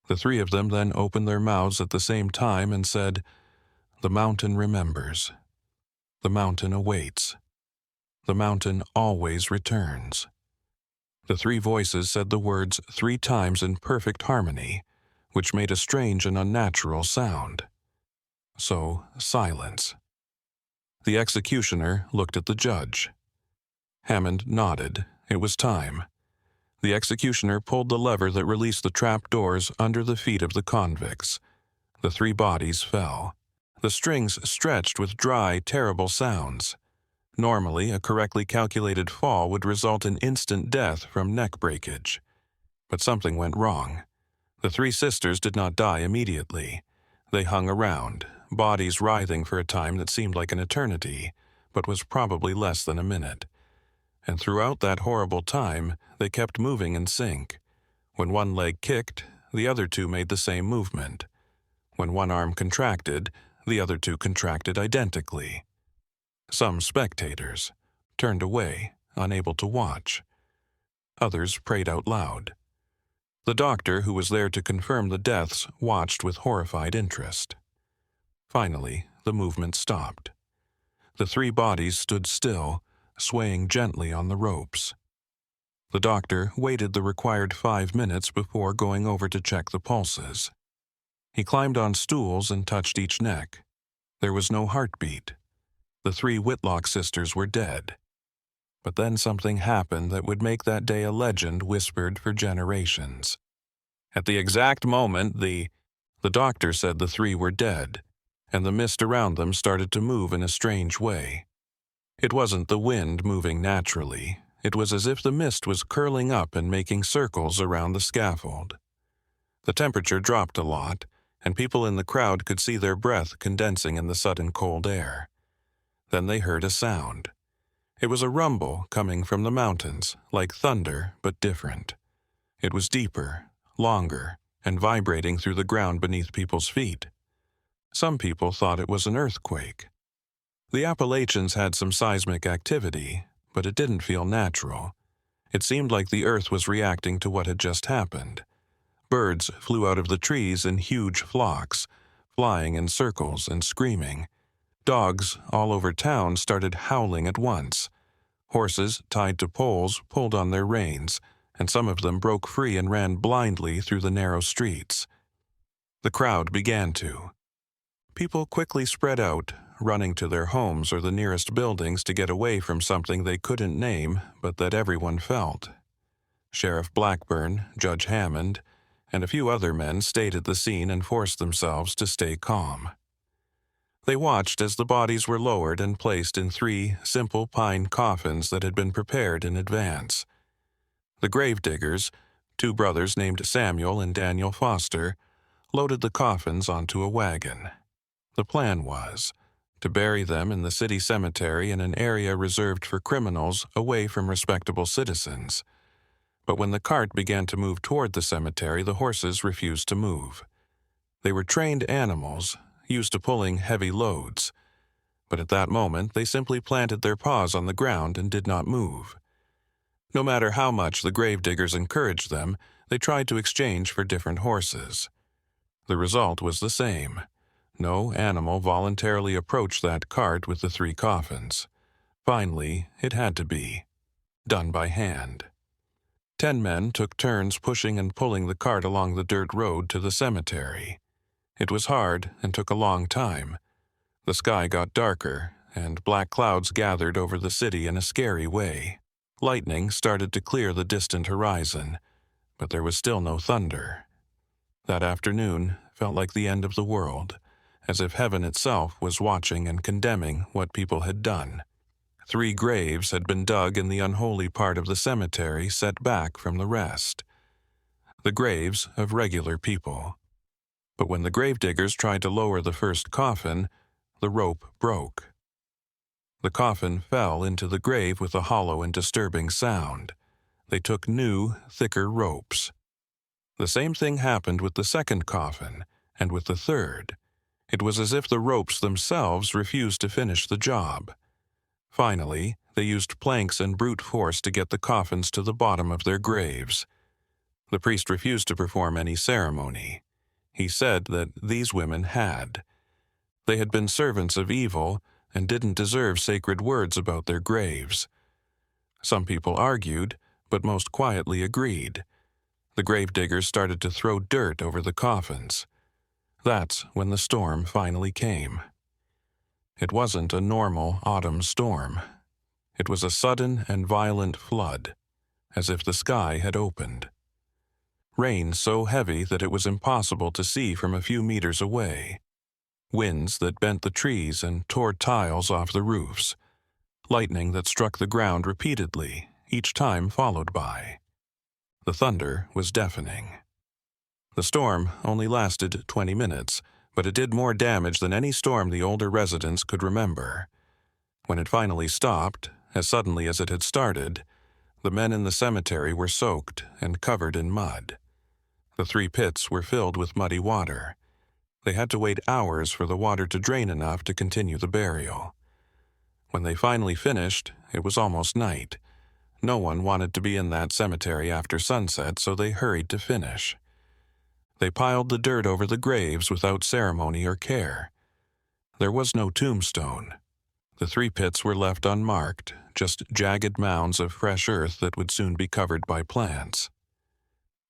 Speaker 1: The 3 of them then opened their mouths at the same time and said, "The mountain remembers. The mountain awaits. The mountain always returns." The three voices said the words 3 times in perfect harmony, which made a strange and unnatural sound. So, silence. The executioner looked at the judge. Hammond nodded. It was time. The executioner pulled the lever that released the trap doors under the feet of the convicts. The 3 bodies fell. The strings stretched with dry, terrible sounds. Normally, a correctly calculated fall would result in instant death from neck breakage. But something went wrong. The 3 sisters did not die immediately. They hung around, bodies writhing for a time that seemed like an eternity, but was probably less than a minute. And throughout that horrible time, they kept moving in sync. When one leg kicked, the other 2 made the same movement. When one arm contracted, the other 2 contracted identically. Some spectators turned away, unable to watch. Others prayed out loud. The doctor who was there to confirm the deaths watched with horrified interest. Finally, the movement stopped. The 3 bodies stood still, swaying gently on the ropes. The doctor waited the required 5 minutes before going over to check the pulses. He climbed on stools and touched each neck. There was no heartbeat. The 3 Whitlock sisters were dead. But then something happened that would make that day a legend whispered for generations. At the exact moment the doctor said the 3 were dead, and the mist around them started to move in a strange way. It wasn't the wind moving naturally. It was as if the mist was curling up and making circles around the scaffold. The temperature dropped a lot, and people in the crowd could see their breath condensing in the sudden cold air. Then they heard a sound. It was a rumble coming from the mountains, like thunder, but different. It was deeper, longer, and vibrating through the ground beneath people's feet. Some people thought it was an earthquake. The Appalachians had some seismic activity, but it didn't feel natural. It seemed like the earth was reacting to what had just happened. Birds flew out of the trees in huge flocks, flying in circles and screaming. Dogs all over town started howling at once. Horses tied to poles pulled on their reins, and some of them broke free and ran blindly through the narrow streets. The crowd began to. People quickly spread out, running to their homes or the nearest buildings to get away from something they couldn't name but that everyone felt. Sheriff Blackburn, Judge Hammond, and a few other men stayed at the scene and forced themselves to stay calm. They watched as the bodies were lowered and placed in 3 simple pine coffins that had been prepared in advance. The gravediggers, 2 brothers named Samuel and Daniel Foster, loaded the coffins onto a wagon. The plan was to bury them in the city cemetery in an area reserved for criminals away from respectable citizens. But when the cart began to move toward the cemetery, the horses refused to move. They were trained animals, used to pulling heavy loads, but at that moment they simply planted their paws on the ground and did not move. No matter how much the gravediggers encouraged them, they tried to exchange for different horses. The result was the same. No animal voluntarily approached that cart with the 3 coffins. Finally, it had to be done by hand. 10 men took turns pushing and pulling the cart along the dirt road to the cemetery. It was hard and took a long time. The sky got darker, and black clouds gathered over the city in a scary way. Lightning started to clear the distant horizon, but there was still no thunder. That afternoon felt like the end of the world, as if heaven itself was watching and condemning what people had done. 3 graves had been dug in the unholy part of the cemetery set back from the rest. The graves of regular people. But when the gravediggers tried to lower the first coffin, the rope broke. The coffin fell into the grave with a hollow and disturbing sound. They took new, thicker ropes. The same thing happened with the second coffin, and with the third. It was as if the ropes themselves refused to finish the job. Finally, they used planks and brute force to get the coffins to the bottom of their graves. The priest refused to perform any ceremony. He said that these women had. They had been servants of evil and didn't deserve sacred words about their graves. Some people argued, but most quietly agreed. The gravediggers started to throw dirt over the coffins. That's when the storm finally came. It wasn't a normal autumn storm. It was a sudden and violent flood, as if the sky had opened. Rain so heavy that it was impossible to see from a few meters away. Winds that bent the trees and tore tiles off the roofs. Lightning that struck the ground repeatedly, each time followed by. The thunder was deafening. The storm only lasted 20 minutes, but it did more damage than any storm the older residents could remember. When it finally stopped, as suddenly as it had started, the men in the cemetery were soaked and covered in mud. The 3 pits were filled with muddy water. They had to wait hours for the water to drain enough to continue the burial. When they finally finished, it was almost night. No one wanted to be in that cemetery after sunset, so they hurried to finish. They piled the dirt over the graves without ceremony or care. There was no tombstone. The 3 pits were left unmarked, just jagged mounds of fresh earth that would soon be covered by plants.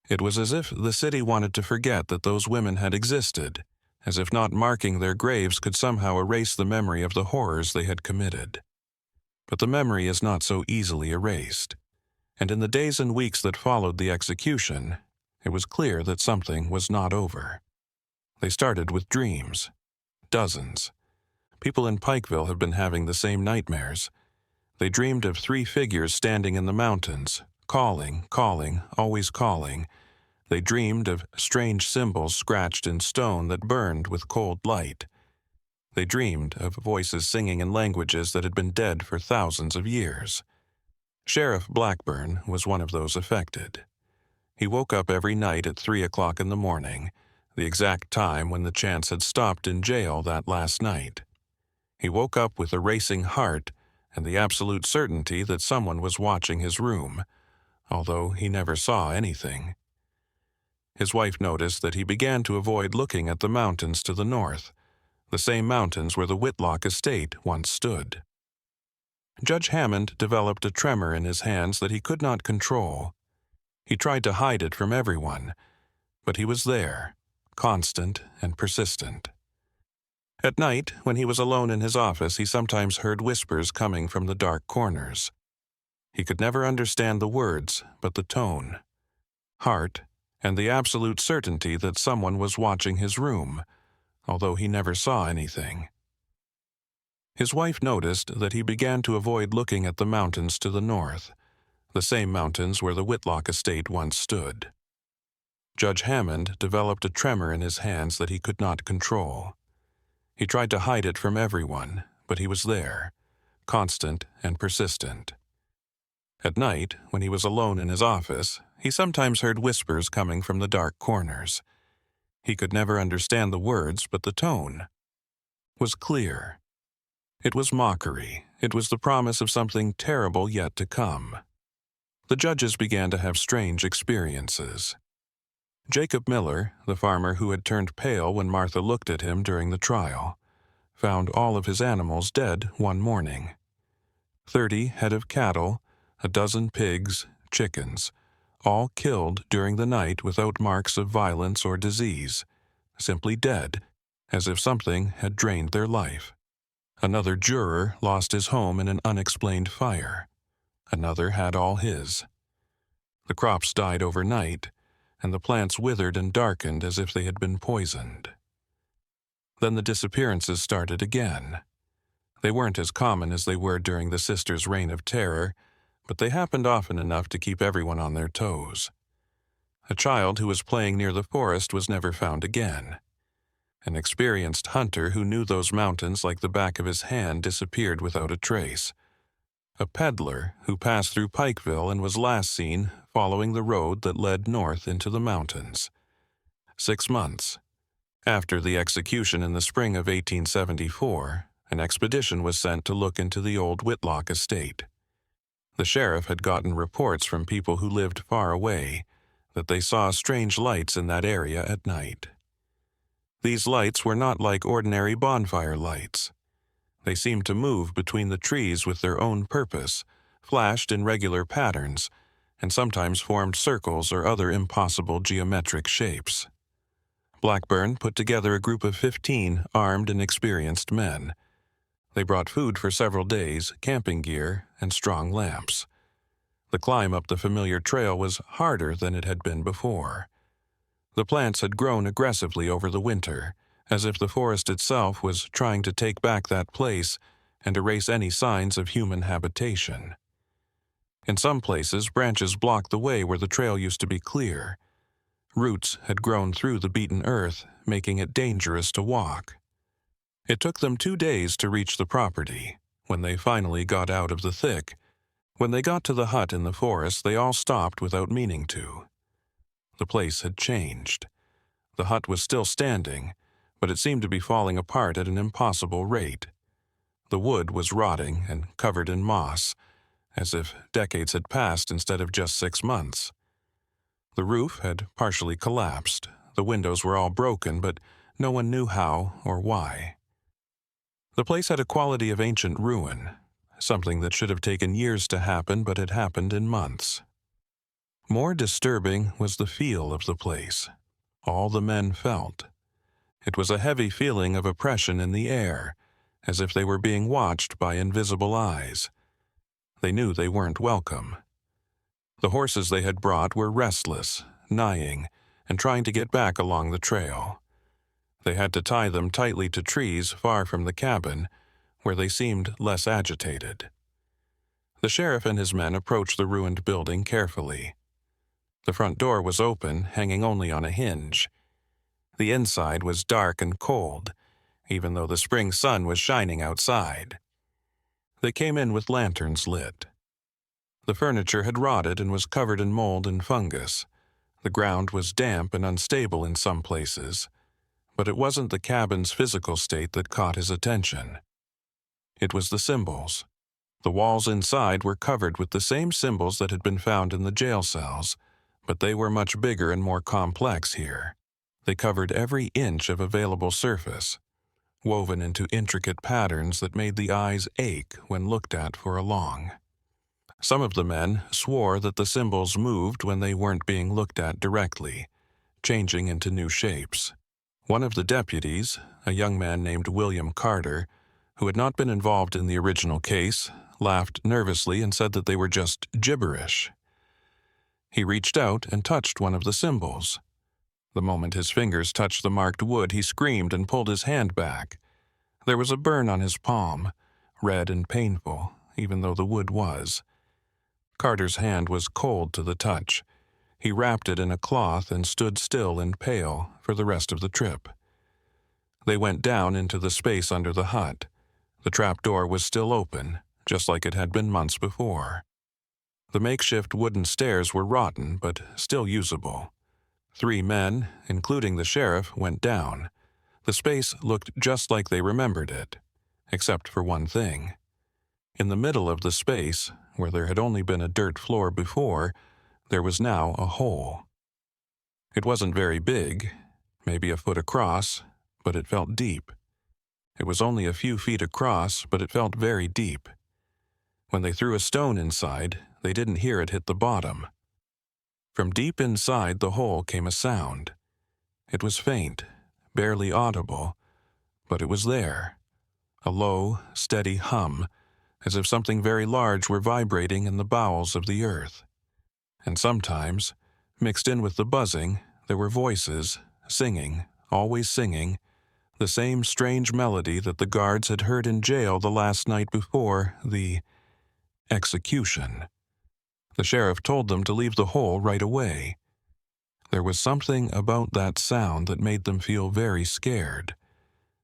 Speaker 1: It was as if the city wanted to forget that those women had existed, as if not marking their graves could somehow erase the memory of the horrors they had committed. But the memory is not so easily erased, and in the days and weeks that followed the execution, it was clear that something was not over. They started with dreams. Dozens. People in Pikeville have been having the same nightmares. They dreamed of 3 figures standing in the mountains, calling, always calling. They dreamed of strange symbols scratched in stone that burned with cold light. They dreamed of voices singing in languages that had been dead for thousands of years. Sheriff Blackburn was one of those affected. He woke up every night at 3 o'clock in the morning, the exact time when the chance had stopped in jail that last night. He woke up with a racing heart and the absolute certainty that someone was watching his room, although he never saw anything. His wife noticed that he began to avoid looking at the mountains to the north, the same mountains where the Whitlock estate once stood. Judge Hammond developed a tremor in his hands that he could not control. He tried to hide it from everyone, but he was there, constant and persistent. At night, when he was alone in his office, he sometimes heard whispers coming from the dark corners. He could never understand the words, but the tone. Heart, and the absolute certainty that someone was watching his room, although he never saw anything. His wife noticed that he began to avoid looking at the mountains to the north, the same mountains where the Whitlock estate once stood. Judge Hammond developed a tremor in his hands that he could not control. He tried to hide it from everyone, but he was there, constant and persistent. At night, when he was alone in his office, he sometimes heard whispers coming from the dark corners. He could never understand the words, but the tone was clear. It was mockery. It was the promise of something terrible yet to come. The judges began to have strange experiences. Jacob Miller, the farmer who had turned pale when Martha looked at him during the trial, found all of his animals dead one morning. 30 head of cattle, a dozen pigs, chickens, all killed during the night without marks of violence or disease, simply dead, as if something had drained their life. Another juror lost his home in an unexplained fire. Another had all his. The crops died overnight, and the plants withered and darkened as if they had been poisoned. Then the disappearances started again. They weren't as common as they were during the sisters' reign of terror, but they happened often enough to keep everyone on their toes. A child who was playing near the forest was never found again. An experienced hunter who knew those mountains like the back of his hand disappeared without a trace. A peddler who passed through Pikeville and was last seen following the road that led north into the mountains. 6 months. After the execution in the spring of 1874, an expedition was sent to look into the old Whitlock estate. The sheriff had gotten reports from people who lived far away that they saw strange lights in that area at night. These lights were not like ordinary bonfire lights. They seemed to move between the trees with their own purpose, flashed in regular patterns, and sometimes formed circles or other impossible geometric shapes. Blackburn put together a group of 15 armed and experienced men. They brought food for several days, camping gear, and strong lamps. The climb up the familiar trail was harder than it had been before. The plants had grown aggressively over the winter, as if the forest itself was trying to take back that place and erase any signs of human habitation. In some places, branches blocked the way where the trail used to be clear. Roots had grown through the beaten earth, making it dangerous to walk. It took them 2 days to reach the property. When they finally got out of the thick, when they got to the hut in the forest, they all stopped without meaning to. The place had changed. The hut was still standing, but it seemed to be falling apart at an impossible rate. The wood was rotting and covered in moss, as if decades had passed instead of just 6 months. The roof had partially collapsed. The windows were all broken, but no one knew how or why. The place had a quality of ancient ruin, something that should have taken years to happen but had happened in months. More disturbing was the feel of the place. All the men felt. It was a heavy feeling of oppression in the air, as if they were being watched by invisible eyes. They knew they weren't welcome. The horses they had brought were restless, neighing, and trying to get back along the trail. They had to tie them tightly to trees far from the cabin, where they seemed less agitated. The sheriff and his men approached the ruined building carefully. The front door was open, hanging only on a hinge. The inside was dark and cold, even though the spring sun was shining outside. They came in with lanterns lit. The furniture had rotted and was covered in mold and fungus. The ground was damp and unstable in some places, but it wasn't the cabin's physical state that caught his attention. It was the symbols. The walls inside were covered with the same symbols that had been found in the jail cells, but they were much bigger and more complex here. They covered every inch of available surface, woven into intricate patterns that made the eyes ache when looked at for long. Some of the men swore that the symbols moved when they weren't being looked at directly, changing into new shapes. One of the deputies, a young man named William Carter, who had not been involved in the original case, laughed nervously and said that they were just gibberish. He reached out and touched one of the symbols. The moment his fingers touched the marked wood, he screamed and pulled his hand back. There was a burn on his palm, red and painful, even though the wood was. Carter's hand was cold to the touch. He wrapped it in a cloth and stood still and pale for the rest of the trip. They went down into the space under the hut. The trapdoor was still open, just like it had been months before. The makeshift wooden stairs were rotten, but still usable. 3 men, including the sheriff, went down. The space looked just like they remembered it, except for one thing. In the middle of the space, where there had only been a dirt floor before, there was now a hole. It wasn't very big, maybe a foot across, but it felt deep. It was only a few feet across, but it felt very deep. When they threw a stone inside, they didn't hear it hit the bottom. From deep inside the hole came a sound. It was faint, barely audible, but it was there. A low, steady hum, as if something very large were vibrating in the bowels of the earth. And sometimes, mixed in with the buzzing, there were voices, singing, always singing, the same strange melody that the guards had heard in jail the last night before the execution. The sheriff told them to leave the hole right away. There was something about that sound that made them feel very scared.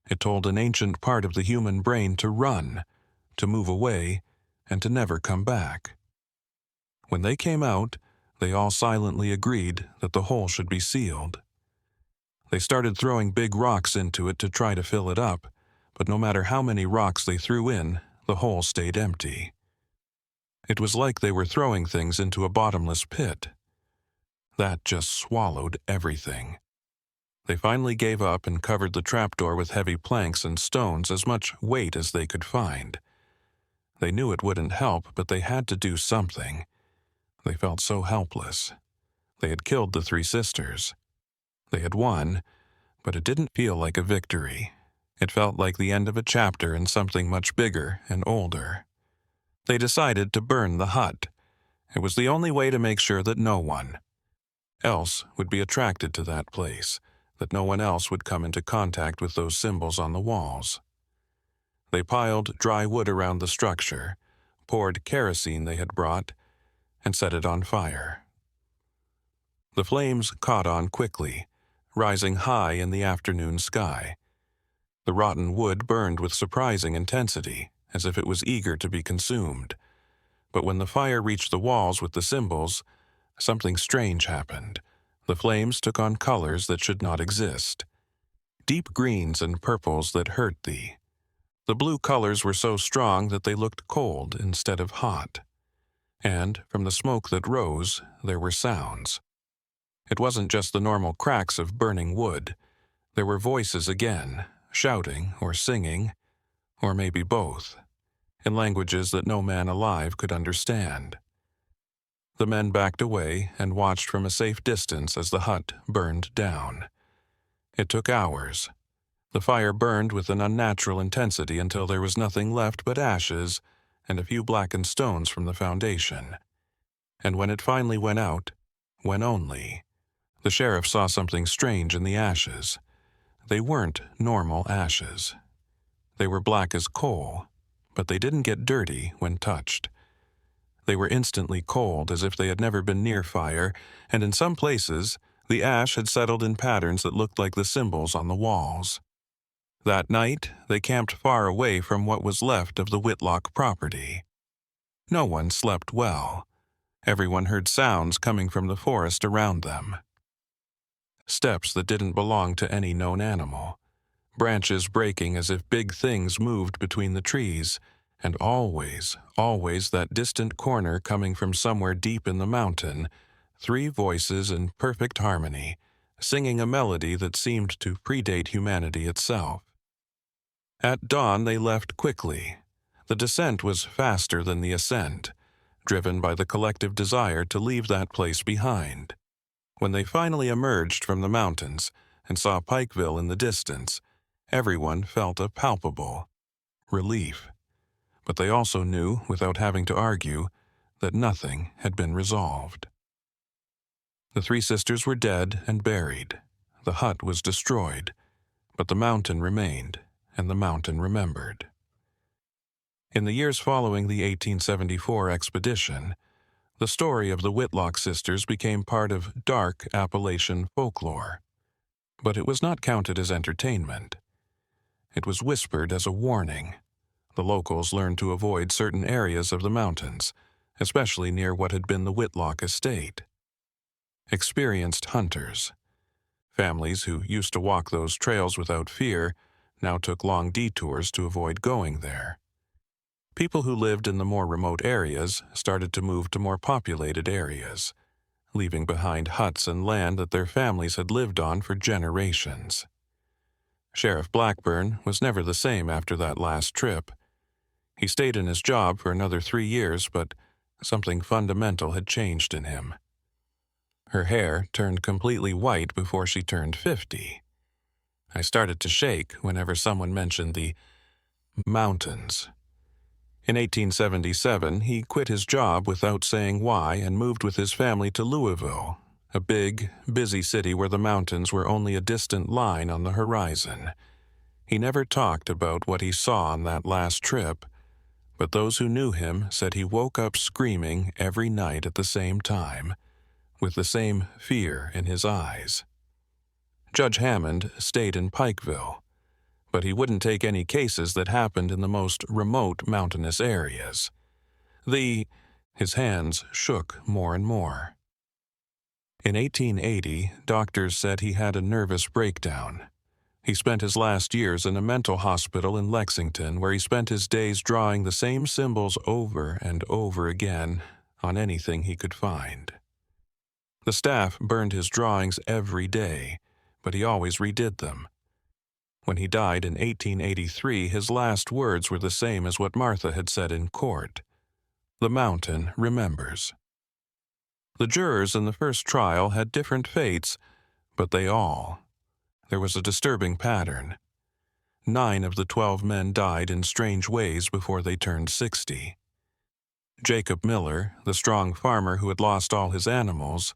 Speaker 1: It told an ancient part of the human brain to run, to move away, and to never come back. When they came out, they all silently agreed that the hole should be sealed. They started throwing big rocks into it to try to fill it up, but no matter how many rocks they threw in, the hole stayed empty. It was like they were throwing things into a bottomless pit. That just swallowed everything. They finally gave up and covered the trapdoor with heavy planks and stones, as much weight as they could find. They knew it wouldn't help, but they had to do something. They felt so helpless. They had killed the three sisters. They had won, but it didn't feel like a victory. It felt like the end of a chapter in something much bigger and older. They decided to burn the hut. It was the only way to make sure that no one else would be attracted to that place, that no one else would come into contact with those symbols on the walls. They piled dry wood around the structure, poured kerosene they had brought, and set it on fire. The flames caught on quickly, rising high in the afternoon sky. The rotten wood burned with surprising intensity, as if it was eager to be consumed. But when the fire reached the walls with the symbols, something strange happened. The flames took on colors that should not exist. Deep greens and purples that hurt thee. The blue colors were so strong that they looked cold instead of hot. And from the smoke that rose, there were sounds. It wasn't just the normal cracks of burning wood. There were voices again, shouting or singing, or maybe both, in languages that no man alive could understand. The men backed away and watched from a safe distance as the hut burned down. It took hours. The fire burned with an unnatural intensity until there was nothing left but ashes and a few blackened stones from the foundation. And when it finally went out, when only, the sheriff saw something strange in the ashes. They weren't normal ashes. They were black as coal, but they didn't get dirty when touched. They were instantly cold, as if they had never been near fire, and in some places, the ash had settled in patterns that looked like the symbols on the walls. That night, they camped far away from what was left of the Whitlock property. No one slept well. Everyone heard sounds coming from the forest around them. Steps that didn't belong to any known animal. Branches breaking as if big things moved between the trees, and always that distant corner coming from somewhere deep in the mountain, three voices in perfect harmony, singing a melody that seemed to predate humanity itself. At dawn they left quickly. The descent was faster than the ascent, driven by the collective desire to leave that place behind. When they finally emerged from the mountains and saw Pikeville in the distance, everyone felt a palpable relief. But they also knew, without having to argue, that nothing had been resolved. The three sisters were dead and buried. The hut was destroyed, but the mountain remained, and the mountain remembered. In the years following the 1874 expedition, the story of the Whitlock sisters became part of dark Appalachian folklore. But it was not counted as entertainment. It was whispered as a warning. The locals learned to avoid certain areas of the mountains, especially near what had been the Whitlock estate. Experienced hunters, families who used to walk those trails without fear, now took long detours to avoid going there. People who lived in the more remote areas started to move to more populated areas, leaving behind huts and land that their families had lived on for generations. Sheriff Blackburn was never the same after that last trip. He stayed in his job for another 3 years, but something fundamental had changed in him. Her hair turned completely white before she turned 50. I started to shake whenever someone mentioned the mountains. In 1877, he quit his job without saying why and moved with his family to Louisville, a big, busy city where the mountains were only a distant line on the horizon. He never talked about what he saw on that last trip, but those who knew him said he woke up screaming every night at the same time, with the same fear in his eyes. Judge Hammond stayed in Pikeville, but he wouldn't take any cases that happened in the most remote mountainous areas. His hands shook more and more. In 1880, doctors said he had a nervous breakdown. He spent his last years in a mental hospital in Lexington, where he spent his days drawing the same symbols over and over again on anything he could find. The staff burned his drawings every day, but he always redid them. When he died in 1883, his last words were the same as what Martha had said in court. The mountain remembers. The jurors in the first trial had different fates, but there was a disturbing pattern. 9 of the 12 men died in strange ways before they turned 60. Jacob Miller, the strong farmer who had lost all his animals,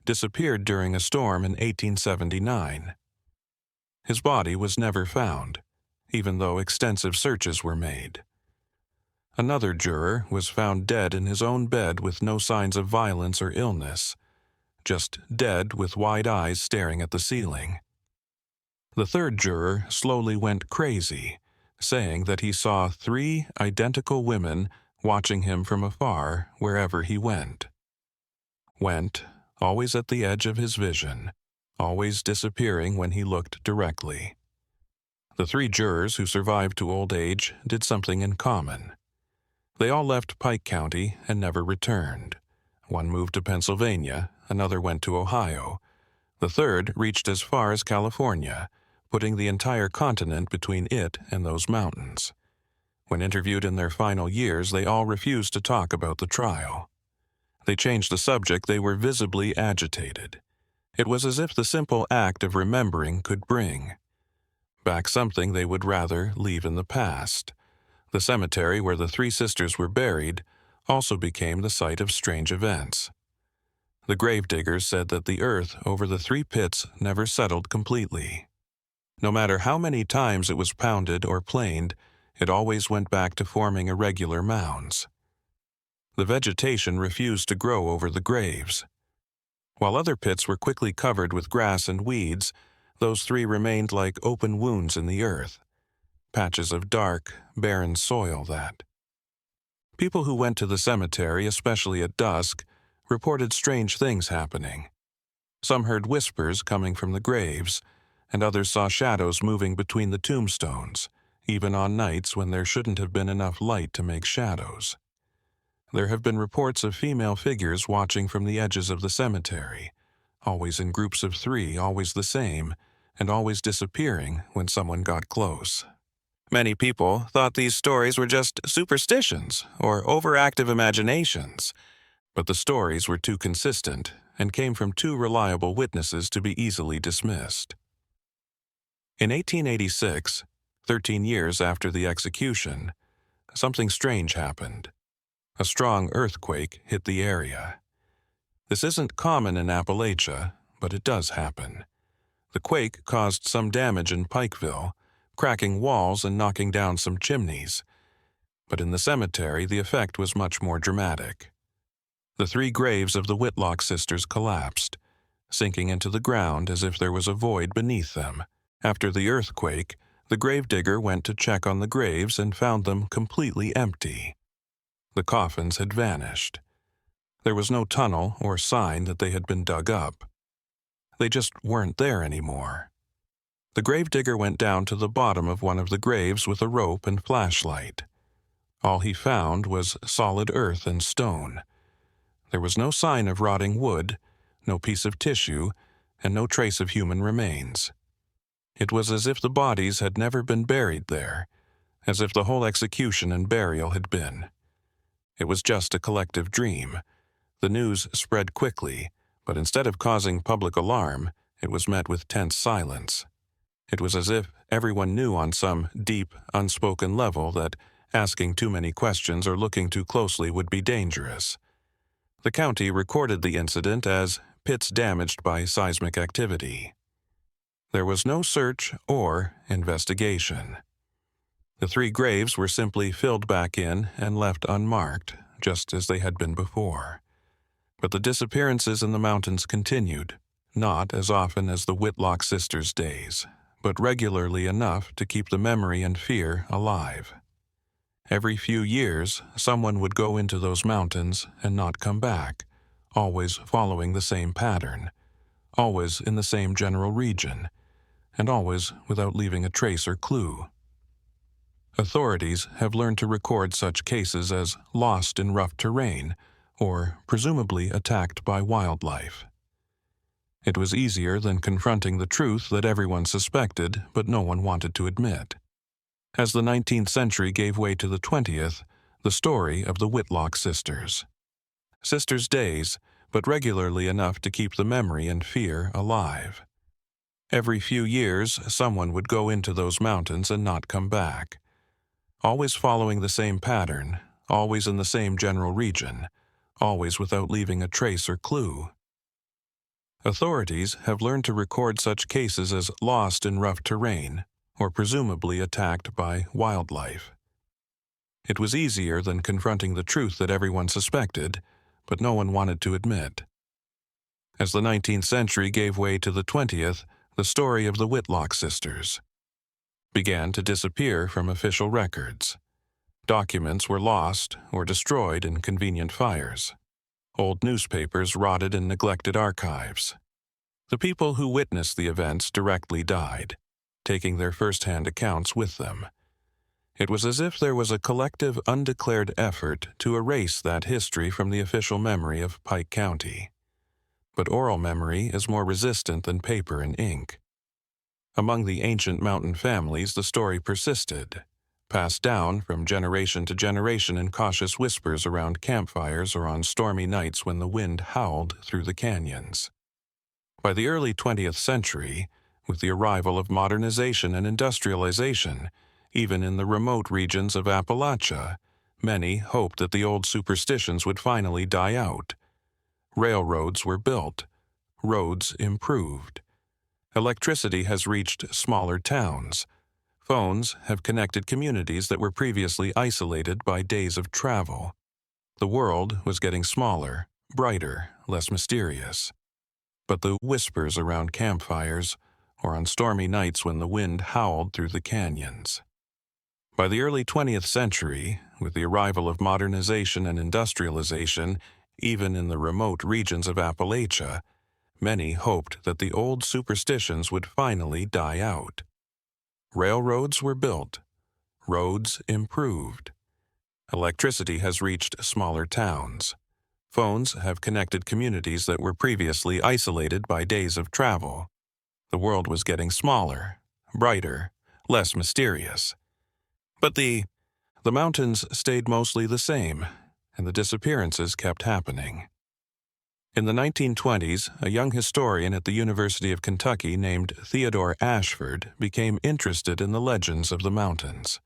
Speaker 1: disappeared during a storm in 1879. His body was never found, even though extensive searches were made. Another juror was found dead in his own bed with no signs of violence or illness, just dead with wide eyes staring at the ceiling. The third juror slowly went crazy, saying that he saw 3 identical women watching him from afar wherever he went. Always at the edge of his vision, always disappearing when he looked directly. The 3 jurors who survived to old age did something in common. They all left Pike County and never returned. One moved to Pennsylvania, another went to Ohio. The third reached as far as California, putting the entire continent between it and those mountains. When interviewed in their final years, they all refused to talk about the trial. They changed the subject. They were visibly agitated. It was as if the simple act of remembering could bring back something they would rather leave in the past. The cemetery where the 3 sisters were buried also became the site of strange events. The gravediggers said that the earth over the 3 pits never settled completely. No matter how many times it was pounded or planed, it always went back to forming irregular mounds. The vegetation refused to grow over the graves. While other pits were quickly covered with grass and weeds, those 3 remained like open wounds in the earth. Patches of dark, barren soil that. People who went to the cemetery, especially at dusk, reported strange things happening. Some heard whispers coming from the graves, and others saw shadows moving between the tombstones, even on nights when there shouldn't have been enough light to make shadows. There have been reports of female figures watching from the edges of the cemetery, always in groups of 3, always the same, and always disappearing when someone got close. Many people thought these stories were just superstitions or overactive imaginations, but the stories were too consistent and came from too reliable witnesses to be easily dismissed. In 1886, 13 years after the execution, something strange happened. A strong earthquake hit the area. This isn't common in Appalachia, but it does happen. The quake caused some damage in Pikeville, cracking walls and knocking down some chimneys. But in the cemetery, the effect was much more dramatic. The 3 graves of the Whitlock sisters collapsed, sinking into the ground as if there was a void beneath them. After the earthquake, the gravedigger went to check on the graves and found them completely empty. The coffins had vanished. There was no tunnel or sign that they had been dug up. They just weren't there anymore. The gravedigger went down to the bottom of one of the graves with a rope and flashlight. All he found was solid earth and stone. There was no sign of rotting wood, no piece of tissue, and no trace of human remains. It was as if the bodies had never been buried there, as if the whole execution and burial had been. It was just a collective dream. The news spread quickly, but instead of causing public alarm, it was met with tense silence. It was as if everyone knew on some deep, unspoken level that asking too many questions or looking too closely would be dangerous. The county recorded the incident as pits damaged by seismic activity. There was no search or investigation. The 3 graves were simply filled back in and left unmarked, just as they had been before. But the disappearances in the mountains continued, not as often as the Whitlock sisters' days, but regularly enough to keep the memory and fear alive. Every few years, someone would go into those mountains and not come back, always following the same pattern, always in the same general region, and always without leaving a trace or clue. Authorities have learned to record such cases as lost in rough terrain or presumably attacked by wildlife. It was easier than confronting the truth that everyone suspected but no one wanted to admit. As the 19th century gave way to the 20th, the story of the Whitlock sisters. Sisters' Days but regularly enough to keep the memory and fear alive. Every few years, someone would go into those mountains and not come back, always following the same pattern, always in the same general region, always without leaving a trace or clue. Authorities have learned to record such cases as lost in rough terrain or presumably attacked by wildlife. It was easier than confronting the truth that everyone suspected, but no one wanted to admit. As the 19th century gave way to the 20th, the story of the Whitlock sisters began to disappear from official records. Documents were lost or destroyed in convenient fires. Old newspapers rotted in neglected archives. The people who witnessed the events directly died, taking their first-hand accounts with them. It was as if there was a collective undeclared effort to erase that history from the official memory of Pike County. But oral memory is more resistant than paper and ink. Among the ancient mountain families, the story persisted, passed down from generation to generation in cautious whispers around campfires or on stormy nights when the wind howled through the canyons. By the early 20th century, with the arrival of modernization and industrialization, even in the remote regions of Appalachia, many hoped that the old superstitions would finally die out. Railroads were built, roads improved. Electricity has reached smaller towns. Phones have connected communities that were previously isolated by days of travel. The world was getting smaller, brighter, less mysterious. But the whispers around campfires, or on stormy nights when the wind howled through the canyons. By the early 20th century, with the arrival of modernization and industrialization, even in the remote regions of Appalachia, many hoped that the old superstitions would finally die out. Railroads were built. Roads improved. Electricity has reached smaller towns. Phones have connected communities that were previously isolated by days of travel. The world was getting smaller, brighter, less mysterious. But the mountains stayed mostly the same, and the disappearances kept happening. In the 1920s, a young historian at the University of Kentucky named Theodore Ashford became interested in the legends of the mountains.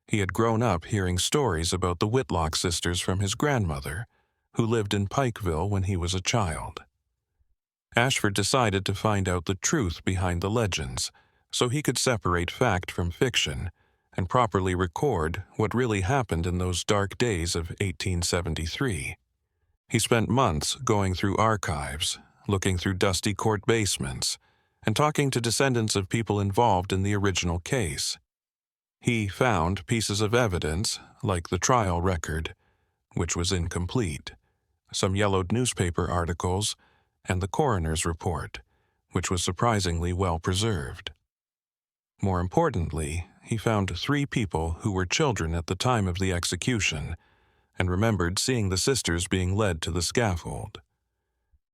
Speaker 1: He had grown up hearing stories about the Whitlock sisters from his grandmother, who lived in Pikeville when he was a child. Ashford decided to find out the truth behind the legends, so he could separate fact from fiction and properly record what really happened in those dark days of 1873. He spent months going through archives, looking through dusty court basements, and talking to descendants of people involved in the original case. He found pieces of evidence, like the trial record, which was incomplete, some yellowed newspaper articles, and the coroner's report, which was surprisingly well preserved. More importantly, he found 3 people who were children at the time of the execution, and remembered seeing the sisters being led to the scaffold.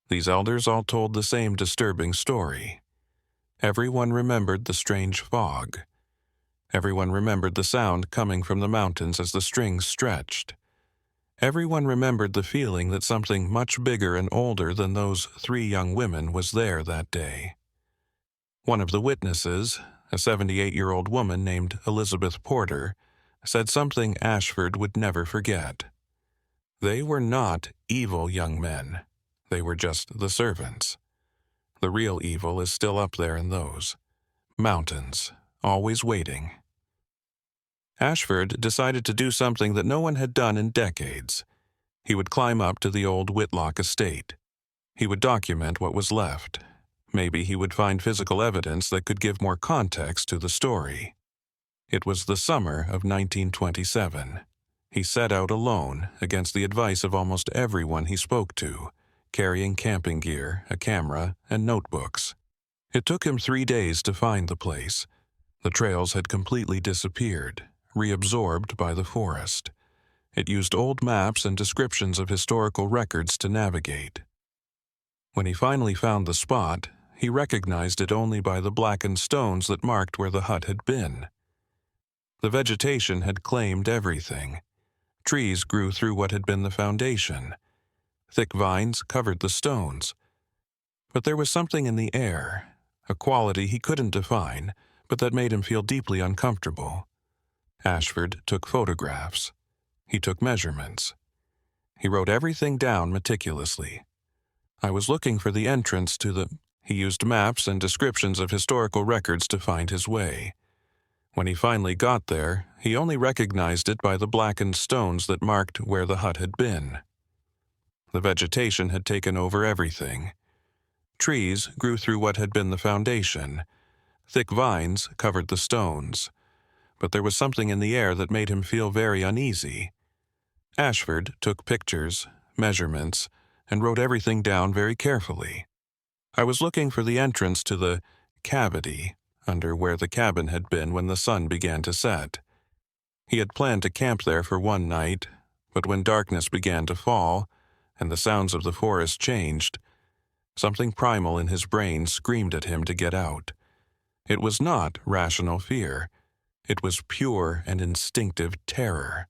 Speaker 1: These elders all told the same disturbing story. Everyone remembered the strange fog. Everyone remembered the sound coming from the mountains as the strings stretched. Everyone remembered the feeling that something much bigger and older than those 3 young women was there that day. One of the witnesses, a 78-year-old woman named Elizabeth Porter, said something Ashford would never forget. They were not evil young men. They were just the servants. The real evil is still up there in those mountains, always waiting. Ashford decided to do something that no one had done in decades. He would climb up to the old Whitlock estate. He would document what was left. Maybe he would find physical evidence that could give more context to the story. It was the summer of 1927. He set out alone, against the advice of almost everyone he spoke to, carrying camping gear, a camera, and notebooks. It took him 3 days to find the place. The trails had completely disappeared, reabsorbed by the forest. It used old maps and descriptions of historical records to navigate. When he finally found the spot, he recognized it only by the blackened stones that marked where the hut had been. The vegetation had claimed everything. Trees grew through what had been the foundation. Thick vines covered the stones. But there was something in the air, a quality he couldn't define, but that made him feel deeply uncomfortable. Ashford took photographs. He took measurements. He wrote everything down meticulously. I was looking for the entrance to the... He used maps and descriptions of historical records to find his way. When he finally got there, he only recognized it by the blackened stones that marked where the hut had been. The vegetation had taken over everything. Trees grew through what had been the foundation. Thick vines covered the stones. But there was something in the air that made him feel very uneasy. Ashford took pictures, measurements, and wrote everything down very carefully. I was looking for the entrance to the cavity under where the cabin had been when the sun began to set. He had planned to camp there for one night, but when darkness began to fall and the sounds of the forest changed, something primal in his brain screamed at him to get out. It was not rational fear. It was pure and instinctive terror.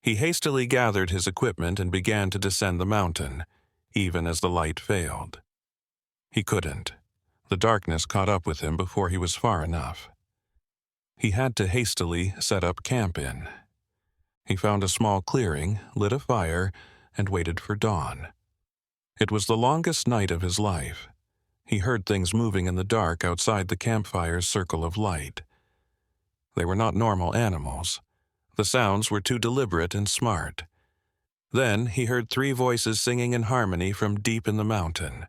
Speaker 1: He hastily gathered his equipment and began to descend the mountain, even as the light failed. He couldn't. The darkness caught up with him before he was far enough. He had to hastily set up camp in. He found a small clearing, lit a fire, and waited for dawn. It was the longest night of his life. He heard things moving in the dark outside the campfire's circle of light. They were not normal animals. The sounds were too deliberate and smart. Then he heard 3 voices singing in harmony from deep in the mountain.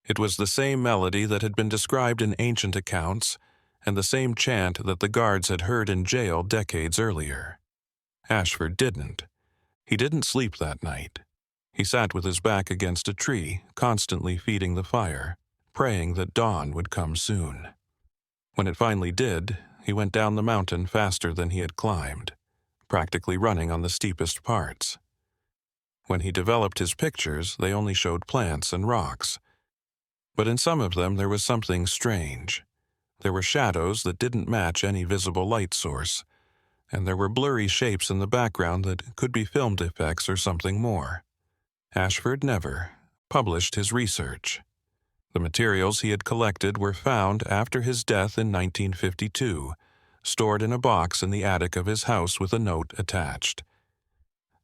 Speaker 1: It was the same melody that had been described in ancient accounts and the same chant that the guards had heard in jail decades earlier. Ashford didn't. He didn't sleep that night. He sat with his back against a tree, constantly feeding the fire, praying that dawn would come soon. When it finally did, he went down the mountain faster than he had climbed, practically running on the steepest parts. When he developed his pictures, they only showed plants and rocks. But in some of them there was something strange. There were shadows that didn't match any visible light source, and there were blurry shapes in the background that could be filmed effects or something more. Ashford never published his research. The materials he had collected were found after his death in 1952, stored in a box in the attic of his house with a note attached.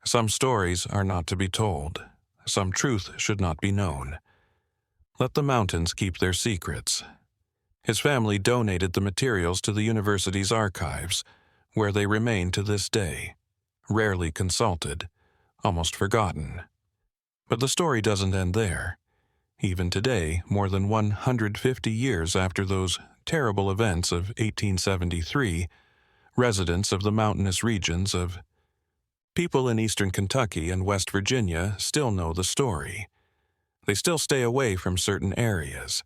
Speaker 1: Some stories are not to be told. Some truth should not be known. Let the mountains keep their secrets. His family donated the materials to the university's archives, where they remain to this day, rarely consulted, almost forgotten. But the story doesn't end there. Even today, more than 150 years after those terrible events of 1873, residents of the mountainous regions of people in eastern Kentucky and West Virginia still know the story. They still stay away from certain areas.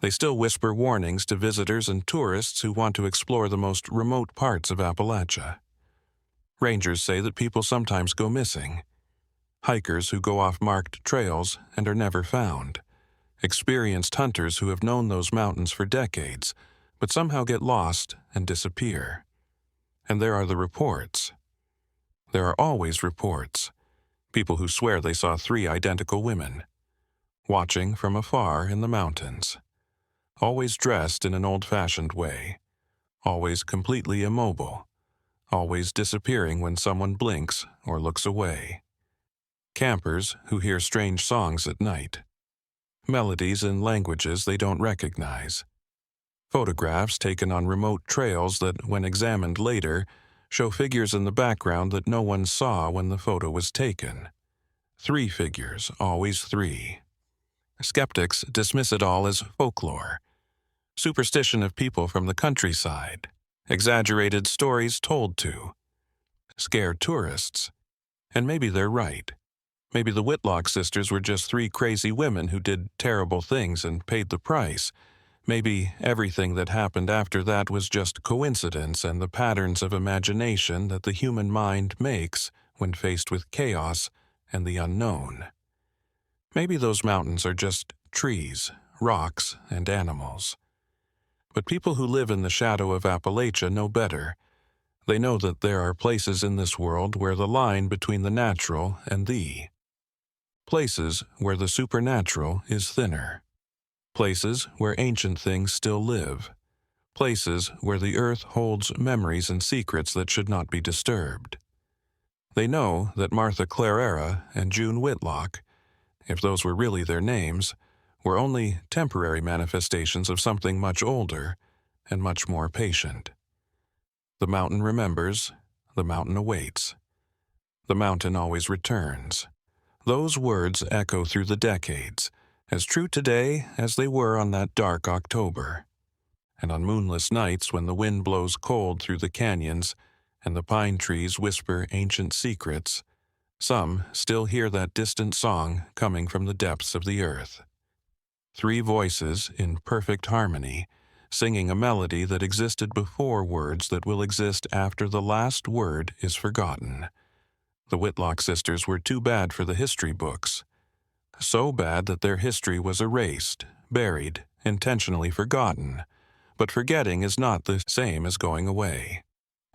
Speaker 1: They still whisper warnings to visitors and tourists who want to explore the most remote parts of Appalachia. Rangers say that people sometimes go missing. Hikers who go off marked trails and are never found. Experienced hunters who have known those mountains for decades, but somehow get lost and disappear. And there are the reports. There are always reports. People who swear they saw 3 identical women, watching from afar in the mountains, always dressed in an old-fashioned way, always completely immobile, always disappearing when someone blinks or looks away. Campers who hear strange songs at night, melodies in languages they don't recognize, photographs taken on remote trails that, when examined later, show figures in the background that no one saw when the photo was taken. 3 figures, always 3. Skeptics dismiss it all as folklore, superstition of people from the countryside, exaggerated stories told to scare tourists. And maybe they're right. Maybe the Whitlock sisters were just 3 crazy women who did terrible things and paid the price. Maybe everything that happened after that was just coincidence and the patterns of imagination that the human mind makes when faced with chaos and the unknown. Maybe those mountains are just trees, rocks, and animals. But people who live in the shadow of Appalachia know better. They know that there are places in this world where the line between the natural and the places where the supernatural is thinner, places where ancient things still live, places where the earth holds memories and secrets that should not be disturbed. They know that Martha Clara and June Whitlock, if those were really their names, were only temporary manifestations of something much older and much more patient. The mountain remembers, the mountain awaits. The mountain always returns. Those words echo through the decades, as true today as they were on that dark October. And on moonless nights when the wind blows cold through the canyons and the pine trees whisper ancient secrets, some still hear that distant song coming from the depths of the earth. Three voices in perfect harmony, singing a melody that existed before words that will exist after the last word is forgotten. The Whitlock sisters were too bad for the history books. So bad that their history was erased, buried, intentionally forgotten. But forgetting is not the same as going away.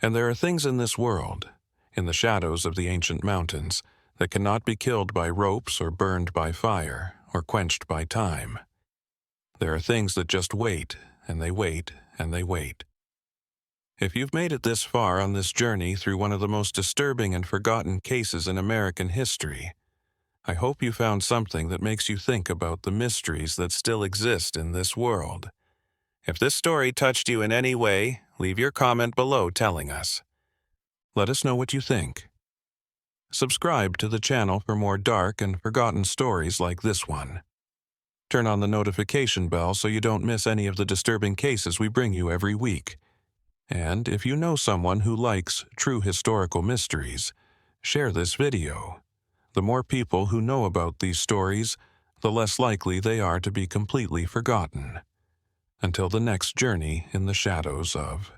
Speaker 1: And there are things in this world, in the shadows of the ancient mountains, that cannot be killed by ropes or burned by fire or quenched by time. There are things that just wait, and they wait, and they wait. If you've made it this far on this journey through one of the most disturbing and forgotten cases in American history, I hope you found something that makes you think about the mysteries that still exist in this world. If this story touched you in any way, leave your comment below telling us. Let us know what you think. Subscribe to the channel for more dark and forgotten stories like this one. Turn on the notification bell so you don't miss any of the disturbing cases we bring you every week. And if you know someone who likes true historical mysteries, share this video. The more people who know about these stories, the less likely they are to be completely forgotten. Until the next journey in the shadows of